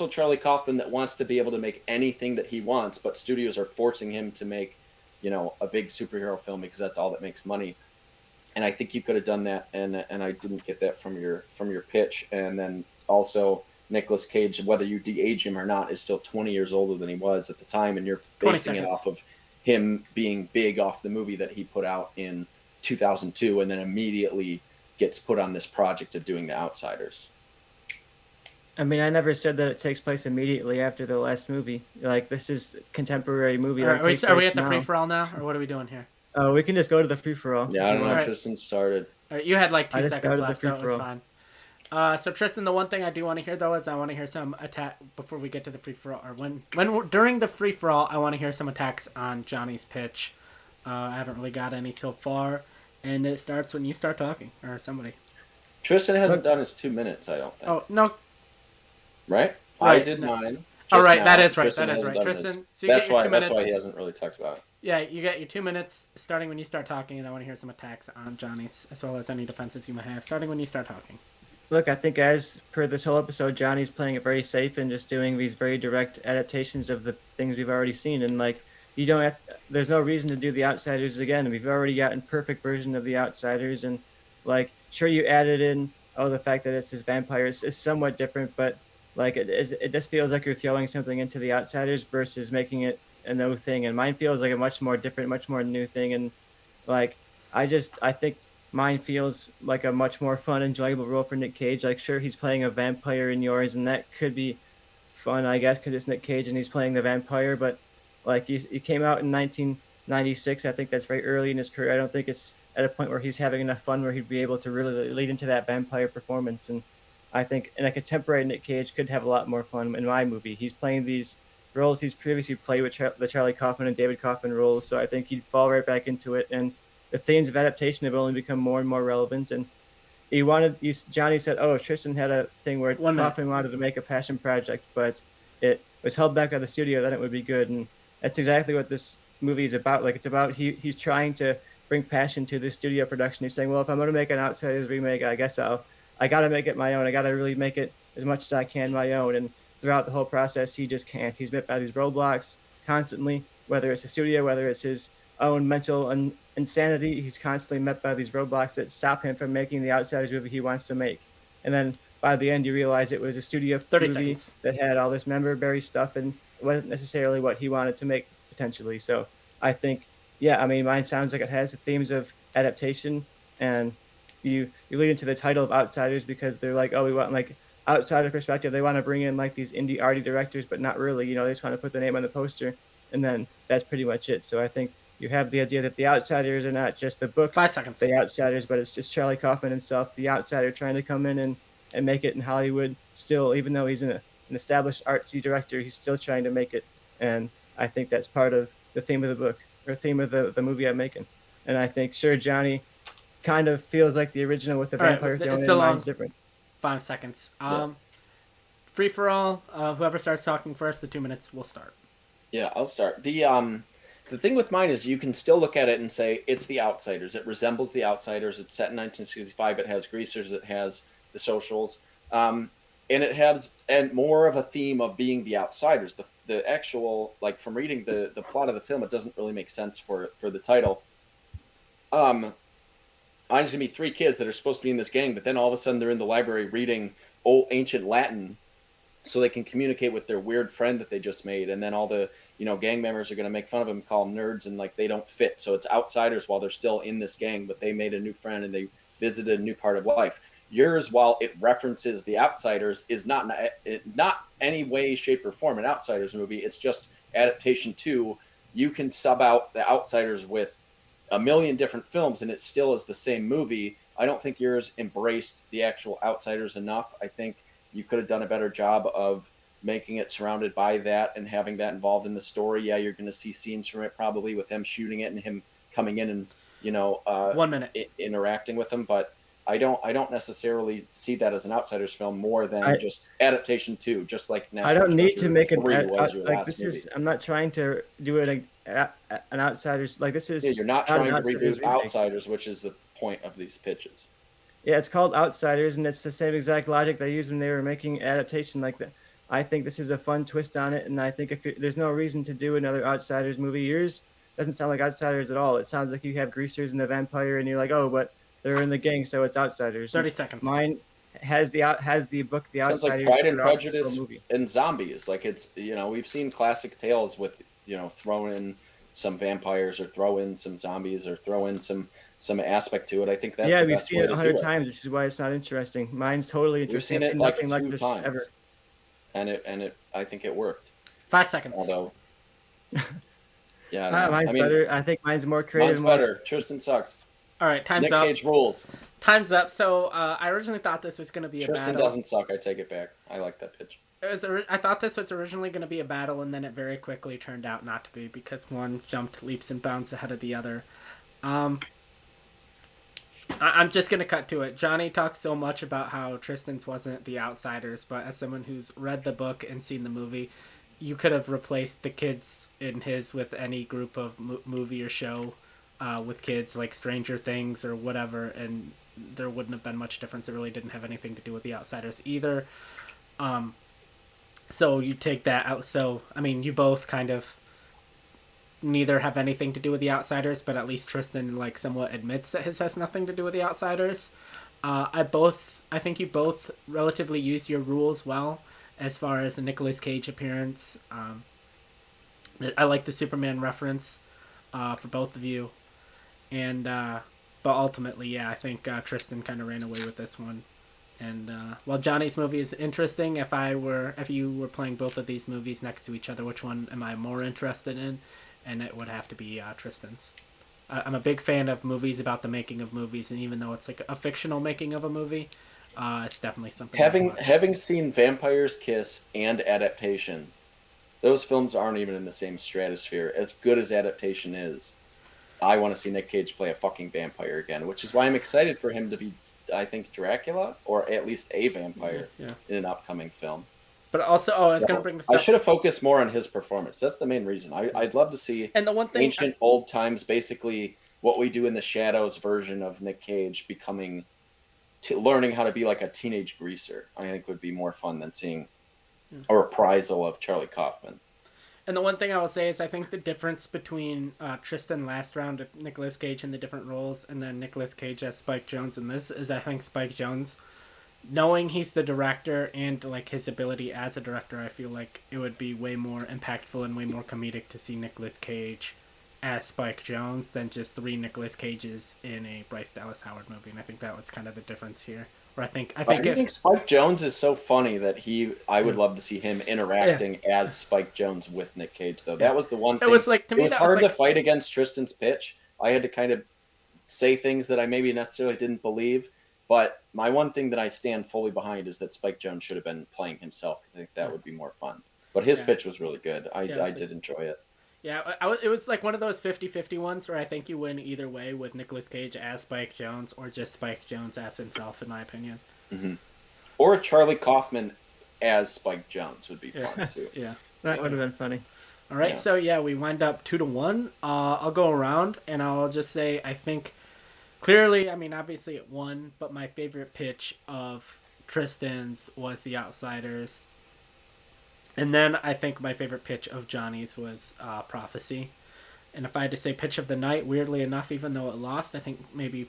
Charlie Kaufman that wants to be able to make anything that he wants, but studios are forcing him to make, a big superhero film because that's all that makes money. And I think you could have done that, and I didn't get that from your pitch. And then also Nicolas Cage, whether you de-age him or not, is still 20 years older than he was at the time, and you're 20 basing it seconds. off of him being big off the movie that he put out in 2002, and then immediately gets put on this project of doing The Outsiders. I mean, I never said that it takes place immediately after the last movie. Like, this is a contemporary movie. All right, are we at the now. free for all now, or what are we doing here? Oh, we can just go to the free for all. Yeah, I don't know. Alright. Tristan started. All right, you had like 2 I just seconds started the left, so it was free-for-all. fine. So Tristan, the one thing I do want to hear though is I want to hear some attack before we get to the free for all, or when during the free for all, I want to hear some attacks on Johnny's pitch. I haven't really got any so far, and it starts when you start talking, or somebody. Tristan hasn't done his 2 minutes, I don't think. Oh no! Right? I Right, did no. mine. All just right, now. that is right. Tristan That is hasn't right, done his. Tristan. So you That's get your why. 2 That's minutes. why he hasn't really talked about it. Yeah, you get your 2 minutes starting when you start talking, and I want to hear some attacks on Johnny's, as well as any defenses you may have, starting when you start talking. Look, I think as per this whole episode, Johnny's playing it very safe and just doing these very direct adaptations of the things we've already seen. And like, you don't have, there's no reason to do The Outsiders again. We've already gotten perfect version of The Outsiders, and like, sure, you added in the fact that it's his vampires is somewhat different, but like it just feels like you're throwing something into The Outsiders versus making it a new thing. And mine feels like a much more different, much more new thing. And like, I think mine feels like a much more fun, enjoyable role for Nick Cage. Like, sure, he's playing a vampire in yours, and that could be fun, I guess, because it's Nick Cage and he's playing the vampire. But like, he came out in 1996. I think that's very early in his career. I don't think it's at a point where he's having enough fun where he'd be able to really lead into that vampire performance. And I think in a contemporary Nick Cage could have a lot more fun in my movie. He's playing these roles he's previously played with the Charlie Kaufman and David Kaufman roles, so I think he'd fall right back into it. And the themes of adaptation have only become more and more relevant. And Johnny said, oh, Tristan had a thing where Kaufman wanted to make a passion project, but it was held back by the studio, then it would be good. And that's exactly what this movie is about. Like, it's about he's trying to bring passion to this studio production. He's saying, well, if I'm going to make an Outsiders remake, I guess I got to make it my own. I got to really make it as much as I can my own. And throughout the whole process, he just can't. He's met by these roadblocks constantly, whether it's the studio, whether it's his own mental insanity. He's constantly met by these roadblocks that stop him from making the Outsiders movie he wants to make. And then by the end, you realize it was a studio movie that had all this member-berry stuff, and it wasn't necessarily what he wanted to make potentially. So I think, yeah, I mean, mine sounds like it has the themes of adaptation, and you lead into the title of Outsiders because they're like, oh, we want like outsider perspective. They want to bring in like these indie arty directors, but not really. They just want to put the name on the poster, and then that's pretty much it. So I think you have the idea that the Outsiders are not just the book, 5 seconds. The Outsiders, but it's just Charlie Kaufman himself, the outsider, trying to come in and make it in Hollywood still, even though he's an established artsy director, he's still trying to make it. And I think that's part of the theme of the book, or theme of the movie I'm making. And I think sure Johnny kind of feels like the original with the All right, vampire thrown it's in. a long Mine's different. 5 seconds. Yeah. Free for all. Whoever starts talking first, the 2 minutes will start. Yeah, I'll start. The thing with mine is you can still look at it and say it's The Outsiders. It resembles The Outsiders. It's set in 1965. It has greasers. It has the socials, and it has and more of a theme of being the outsiders. The actual, like, from reading the plot of the film, it doesn't really make sense for the title. Mine's gonna be three kids that are supposed to be in this gang, but then all of a sudden they're in the library reading old ancient Latin so they can communicate with their weird friend that they just made. And then all the, gang members are going to make fun of them, call them nerds, and like they don't fit. So it's outsiders while they're still in this gang, but they made a new friend and they visited a new part of life. Yours, while it references the outsiders, is not any way, shape, or form an outsiders movie. It's just adaptation to. You can sub out the outsiders with a million different films and it still is the same movie. I don't think yours embraced the actual outsiders enough. I think you could have done a better job of making it surrounded by that and having that involved in the story. Yeah, you're going to see scenes from it probably with them shooting it and him coming in and 1 minute interacting with them. But I don't necessarily see that as an outsiders film more than just adaptation too. Just like I don't need to make an like this is. I'm not trying to do it an outsiders like this is. Yeah, you're not trying to reboot Outsiders, which is the point of these pitches. Yeah, it's called Outsiders, and it's the same exact logic they used when they were making adaptation like that. I think this is a fun twist on it, and I think there's no reason to do another Outsiders movie. Yours doesn't sound like Outsiders at all. It sounds like you have greasers and a vampire, and you're like, oh, but they're in the gang, so it's Outsiders. 30 seconds. Mine has the book The Sounds Outsiders. like Pride and Prejudice and zombies. Like it's we've seen classic tales with throw in some vampires or throw in some zombies or throw in some aspect to it. I think that's we've seen it 100 times, which is why it's not interesting. Mine's totally interesting. We've seen it nothing like this times. ever. And it I think it worked. 5 seconds. Although mine's better. I think mine's more creative. Mine's better. Tristan sucks. All right, time's up. Nick Cage rules. Time's up. So I originally thought this was going to be a battle. Tristan doesn't suck. I take it back. I like that pitch. I thought this was originally going to be a battle, and then it very quickly turned out not to be because one jumped leaps and bounds ahead of the other. I'm just going to cut to it. Johnny talked so much about how Tristan's wasn't the outsiders, but as someone who's read the book and seen the movie, you could have replaced the kids in his with any group of movie or show with kids, like Stranger Things or whatever, and there wouldn't have been much difference. It really didn't have anything to do with the outsiders either. So you take that out. So, I mean, you both kind of neither have anything to do with the outsiders, but at least Tristan like somewhat admits that his has nothing to do with the outsiders. I think you both relatively used your rules well as far as the Nicolas Cage appearance. I like the Superman reference for both of you. And but ultimately, yeah, I think Tristan kind of ran away with this one. And while Johnny's movie is interesting, if you were playing both of these movies next to each other, which one am I more interested in? And it would have to be Tristan's. I'm a big fan of movies about the making of movies, and even though it's like a fictional making of a movie, it's definitely something. Having seen Vampires Kiss and adaptation, those films aren't even in the same stratosphere. As good as adaptation is, I want to see Nick Cage play a fucking vampire again, which is why I'm excited for him to be, I think, Dracula, or at least a vampire in an upcoming film. But also, I was going to bring this up. I should have focused more on his performance. That's the main reason. I'd love to see and the one thing, ancient old times, basically what we do in the Shadows version of Nick Cage becoming, learning how to be like a teenage greaser. I think would be more fun than seeing a reprisal of Charlie Kaufman. And the one thing I will say is I think the difference between Tristan last round with Nicolas Cage in the different roles and then Nicolas Cage as Spike Jonze in this is I think Spike Jonze, knowing he's the director and like his ability as a director, I feel like it would be way more impactful and way more comedic to see Nicolas Cage as Spike Jonze than just 3 Nicolas Cages in a Bryce Dallas Howard movie. And I think that was kind of the difference here. Where I think Spike Jonze is so funny that I would love to see him interacting as Spike Jonze with Nick Cage, though. That was the one thing. It was like, to me, it was hard to fight against Tristan's pitch. I had to kind of say things that I maybe necessarily didn't believe. But my one thing that I stand fully behind is that Spike Jonze should have been playing himself because I think that would be more fun. But his pitch was really good. I did enjoy it. Yeah, it was like one of those 50-50 ones where I think you win either way with Nicolas Cage as Spike Jonze or just Spike Jonze as himself, in my opinion. Mm-hmm. Or Charlie Kaufman as Spike Jonze would be fun too. Yeah. That would have been funny. All right, Yeah. so yeah, we wind up 2-1. I'll go around and I'll just say I think clearly, I mean, obviously it won, but my favorite pitch of Tristan's was The Outsiders. And then I think my favorite pitch of Johnny's was Prophecy. And if I had to say pitch of the night, weirdly enough, even though it lost, I think maybe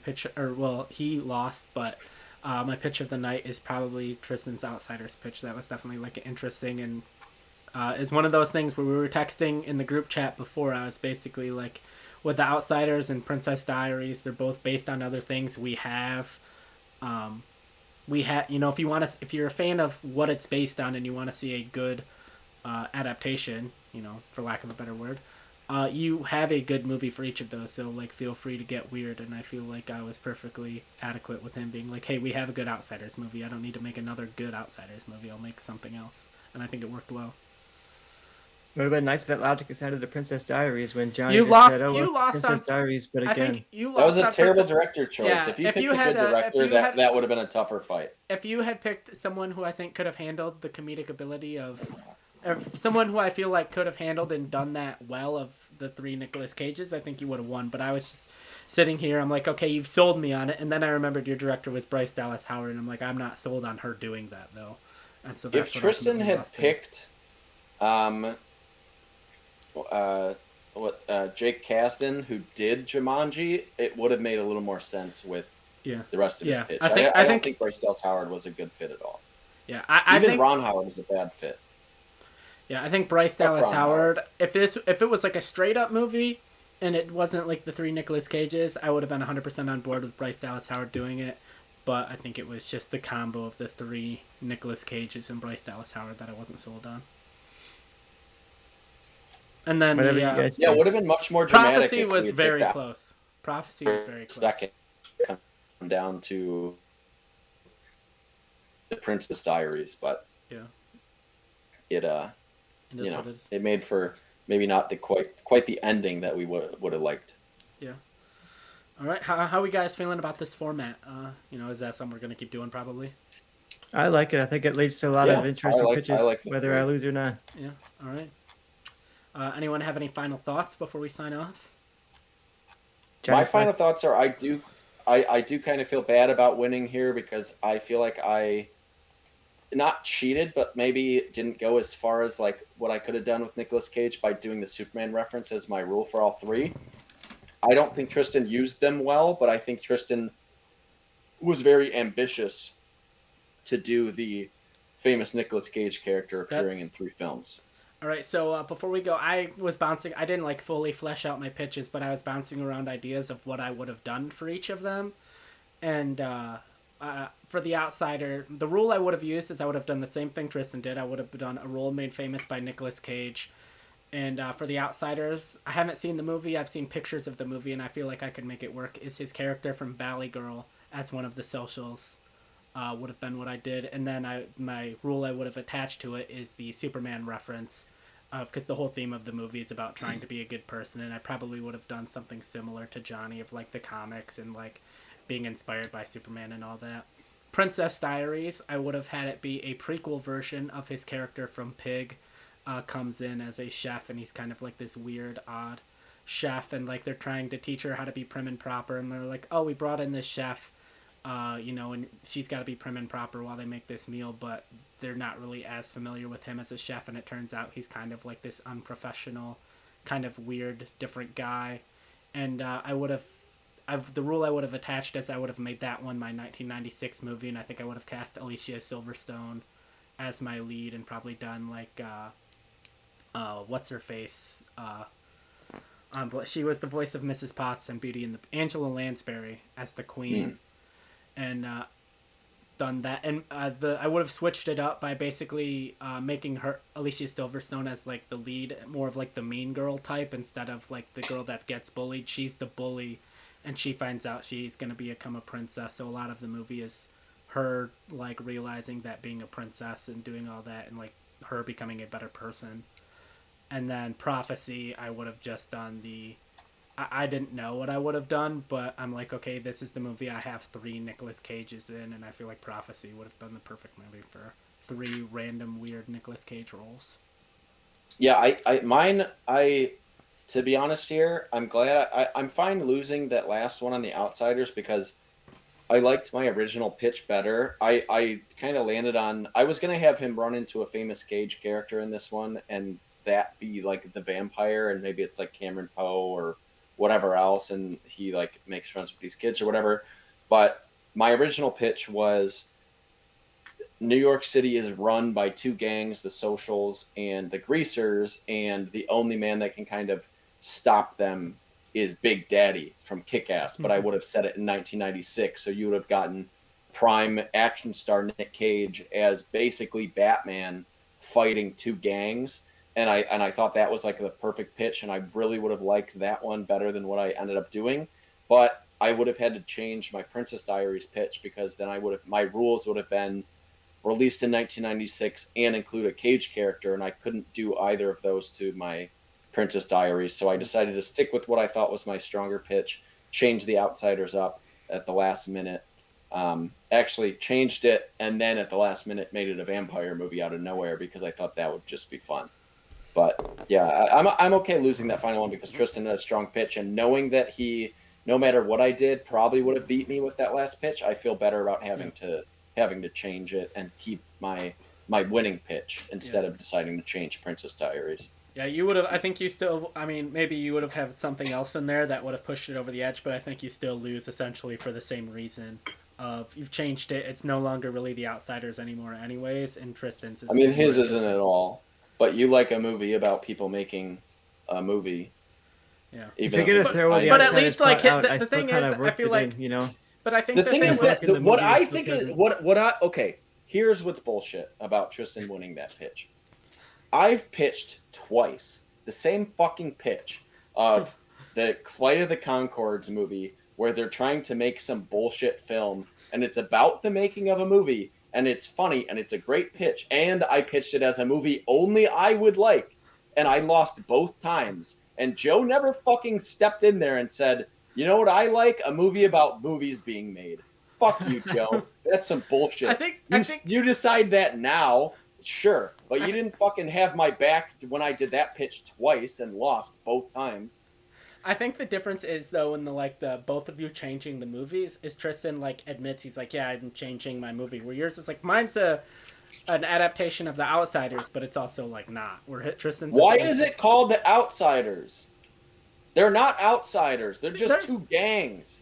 he lost, but my pitch of the night is probably Tristan's Outsiders pitch. That was definitely like interesting and is one of those things where we were texting in the group chat before. I was basically like, with The Outsiders and Princess Diaries, they're both based on other things we have. You know, if you're a fan of what it's based on and you want to see a good adaptation, you know, for lack of a better word, you have a good movie for each of those. So like, feel free to get weird. And I feel like I was perfectly adequate with him being like, hey, we have a good Outsiders movie. I don't need to make another good Outsiders movie. I'll make something else. And I think it worked well. It would have been nice that Logic decided the Princess Diaries when Johnny You just lost. said, "Oh, You well, lost Princess on. Diaries," but I again, think you lost. That was a on terrible Princess- director choice. Yeah, if you if picked you a had, good director, if you had- that would have been a tougher fight. If you had picked someone who I think could have handled the comedic ability of someone who I feel like could have handled and done that well of the three Nicolas Cages, I think you would have won. But I was just sitting here. I'm like, okay, you've sold me on it. And then I remembered your director was Bryce Dallas Howard, and I'm like, I'm not sold on her doing that though. And so that's If what Tristan ultimately had lost him. picked, Jake Kasdan, who did Jumanji, it would have made a little more sense with the rest of his pitch. I don't think Bryce Dallas Howard was a good fit at all. Yeah, I Even think Ron Howard was a bad fit. Yeah, I think Bryce Dallas Howard. If it was like a straight up movie, and it wasn't like the three Nicolas Cages, I would have been 100% on board with Bryce Dallas Howard doing it. But I think it was just the combo of the three Nicolas Cages and Bryce Dallas Howard that I wasn't sold on. And then whatever you guys it would have been much more dramatic. Prophecy was very close. Prophecy was very close. Second, come down to the Princess Diaries, but it made for maybe not the quite the ending that we would have liked. Yeah. All right, how are we guys feeling about this format? Is that something we're gonna keep doing probably? I like it. I think it leads to a lot of interesting pitches, whether I lose or not. Yeah. All right. Anyone have any final thoughts before we sign off? My final thoughts are I do kind of feel bad about winning here because I feel like I not cheated, but maybe didn't go as far as like what I could have done with Nicolas Cage by doing the Superman reference as my rule for all three. I don't think Tristan used them well, but I think Tristan was very ambitious to do the famous Nicolas Cage character appearing in 3 films. All right, so before we go, I didn't like fully flesh out my pitches, but I was bouncing around ideas of what I would have done for each of them. And for The Outsider, the rule I would have used is I would have done the same thing Tristan did. I would have done a role made famous by Nicolas Cage. And for The Outsiders, I haven't seen the movie. I've seen pictures of the movie, and I feel like I could make it work. Is his character from Valley Girl as one of the socials would have been what I did. And then my rule I would have attached to it is the Superman reference, because the whole theme of the movie is about trying to be a good person, and I probably would have done something similar to Johnny of like the comics and like being inspired by Superman and all that. Princess Diaries, I would have had it be a prequel version of his character from Pig. Comes in as a chef, and he's kind of like this weird, odd chef, and like they're trying to teach her how to be prim and proper, and they're like, oh, we brought in this chef, and she's got to be prim and proper while they make this meal, but they're not really as familiar with him as a chef, and it turns out he's kind of like this unprofessional, kind of weird, different guy. And the rule I would have attached is I would have made that one my 1996 movie, and I think I would have cast Alicia Silverstone as my lead and probably done like what's her face? She was the voice of Mrs. Potts and Beauty and the Angela Lansbury as the queen, and done that. And I would have switched it up by basically making her Alicia Silverstone as like the lead, more of like the mean girl type instead of like the girl that gets bullied. She's the bully, and she finds out she's gonna become a princess. So a lot of the movie is her like realizing that being a princess and doing all that, and like her becoming a better person. And then Prophecy, I would have just done the. I didn't know what I would have done, but I'm like, okay, this is the movie I have 3 Nicolas Cages in, and I feel like Prophecy would have been the perfect movie for 3 random weird Nicolas Cage roles. Yeah, I to be honest here, I'm glad I'm fine losing that last one on The Outsiders because I liked my original pitch better. I kind of landed on I was gonna have him run into a famous Cage character in this one, and that be like the vampire, and maybe it's like Cameron Poe or whatever else, and he like makes friends with these kids or whatever. But my original pitch was New York City is run by 2 gangs, the Socials and the Greasers, and the only man that can kind of stop them is Big Daddy from Kick-Ass. But I would have said it in 1996, so you would have gotten prime action star Nick Cage as basically Batman fighting 2 gangs. And I thought that was like the perfect pitch, and I really would have liked that one better than what I ended up doing. But I would have had to change my Princess Diaries pitch because then my rules would have been released in 1996 and include a Cage character, and I couldn't do either of those to my Princess Diaries. So I decided to stick with what I thought was my stronger pitch, change The Outsiders up at the last minute. Actually changed it, and then at the last minute made it a vampire movie out of nowhere because I thought that would just be fun. But yeah, I'm okay losing that final one because Tristan had a strong pitch, and knowing that he, no matter what I did, probably would have beat me with that last pitch, I feel better about having to change it and keep my winning pitch instead of deciding to change Princess Diaries. Yeah, you would have. I think you still. I mean, maybe you would have had something else in there that would have pushed it over the edge, but I think you still lose essentially for the same reason. Of you've changed it. It's no longer really The Outsiders anymore, anyways. And Tristan's is. I mean, his isn't at all. But you like a movie about people making a movie. Yeah. If you're gonna throw The but at Outsiders least like out, the thing is, I feel like you know. But I think the thing is that what I think is okay. Here's what's bullshit about Tristan winning that pitch. I've pitched twice the same fucking pitch of the Flight of the Conchords movie where they're trying to make some bullshit film, and it's about the making of a movie, and it's funny, and it's a great pitch, and I pitched it as a movie only I would like, and I lost both times. And Joe never fucking stepped in there and said, you know what I like? A movie about movies being made. Fuck you, Joe. That's some bullshit. I think you decide that now, sure, but you didn't fucking have my back when I did that pitch twice and lost both times. I think the difference is though in the both of you changing the movies is Tristan like admits he's like, yeah, I'm changing my movie. Where yours is like mine's an adaptation of The Outsiders, but it's also like not. Where Tristan's. Why is it called The Outsiders? They're not outsiders. They're just 2 gangs.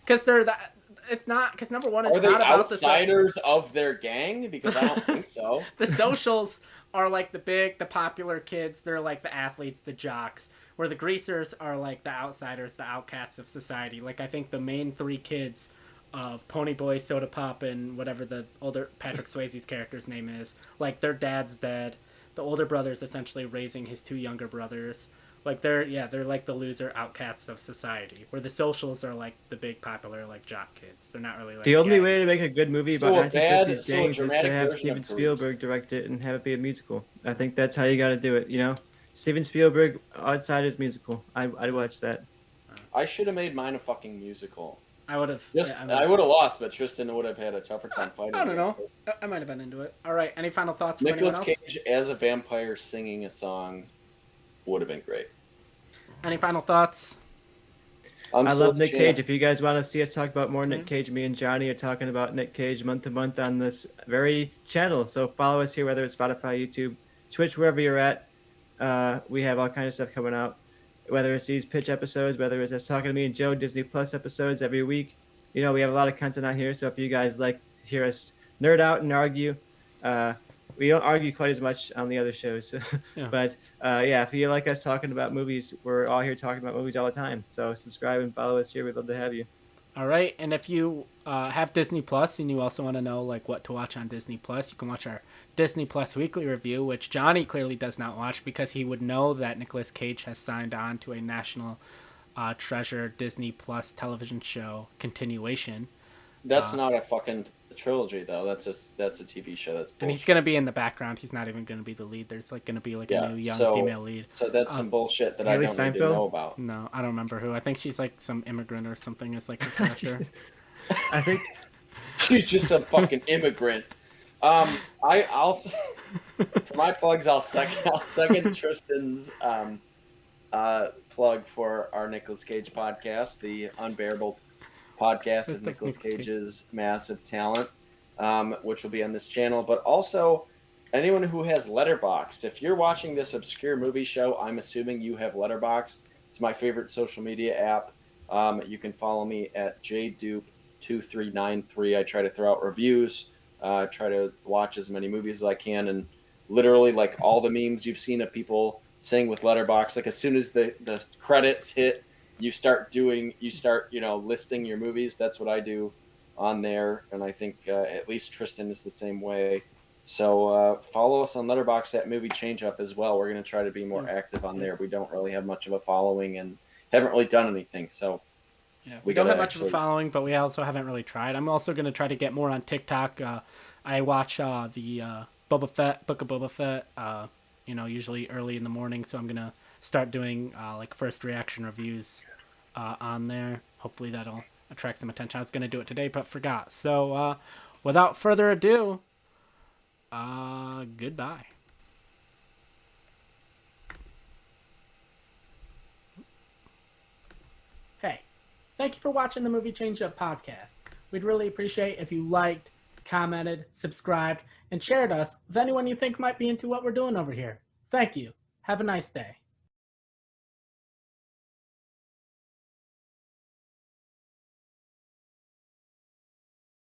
Because they're that. It's not because number one is are they not about outsiders of their gang? Because I don't think so. The Socials are like the popular kids. They're like the athletes, the jocks. Where the Greasers are like the outsiders, the outcasts of society. Like I think the main 3 kids of Ponyboy, Soda Pop, and whatever the older Patrick Swayze's character's name is. Like their dad's dead. The older brother's essentially raising his 2 younger brothers. Like they're like the loser outcasts of society. Where the Socials are like the big popular like jock kids. They're not really like the only gangs. way to make a good movie about 1950s gangs is to have version Steven Spielberg direct it and have it be a musical. I think that's how you got to do it. You know, Steven Spielberg Outsiders musical. I'd watch that. I should have made mine a fucking musical. I would have. I would have lost, but Tristan would have had a tougher time fighting. I don't know. I might have been into it. All right. Any final thoughts from Nicolas anyone else? Cage as a vampire singing a song would have been great. Any final thoughts? I love Nick Cage. If you guys want to see us talk about more Nick Cage, me and Johnny are talking about Nick Cage month to month on this very channel. So follow us here, whether it's Spotify, YouTube, Twitch, wherever you're at. We have all kinds of stuff coming out. Whether it's these pitch episodes, whether it's us talking to me and Joe, Disney Plus episodes every week. You know, we have a lot of content out here. So if you guys like to hear us nerd out and argue, we don't argue quite as much on the other shows. Yeah. But if you like us talking about movies, we're all here talking about movies all the time. So subscribe and follow us here. We'd love to have you. All right. And if you have Disney Plus and you also want to know like what to watch on Disney Plus, you can watch our Disney Plus weekly review, which Johnny clearly does not watch because he would know that Nicolas Cage has signed on to a National Treasure Disney Plus television show continuation. That's not a fucking The trilogy, though, that's a TV show. That's And he's bullshit. gonna be in the background. He's not even gonna be the lead. There's like gonna be like a new young female lead. So that's some bullshit that I Haley don't need to Steinfeld? know about. No, I don't remember who. I think she's like some immigrant or something as like her character. I think She's just a fucking immigrant. I'll for my plugs. I'll second Tristan's plug for our Nicolas Cage podcast, the Unbearable podcast of Nicolas Cage's massive talent, which will be on this channel. But also, anyone who has Letterboxd. If you're watching this obscure movie show, I'm assuming you have Letterboxd. It's my favorite social media app. You can follow me at jdupe2393. I try to throw out reviews. Try to watch as many movies as I can, and literally like all the memes you've seen of people saying with Letterboxd, like as soon as the credits hit, you start listing your movies. That's what I do on there, and I think at least Tristan is the same way. So follow us on Letterboxd at Movie Changeup as well. We're going to try to be more active on there. We don't really have much of a following and haven't really done anything. So yeah, we don't have much of a following, but we also haven't really tried. I'm also going to try to get more on TikTok. I watch the Book of Boba Fett, usually early in the morning. So I'm going to start doing like first reaction reviews on there. Hopefully that'll attract some attention. I was going to do it today, but forgot. So without further ado, goodbye. Hey, thank you for watching the Movie Changeup podcast. We'd really appreciate if you liked, commented, subscribed, and shared us with anyone you think might be into what we're doing over here. Thank you. Have a nice day.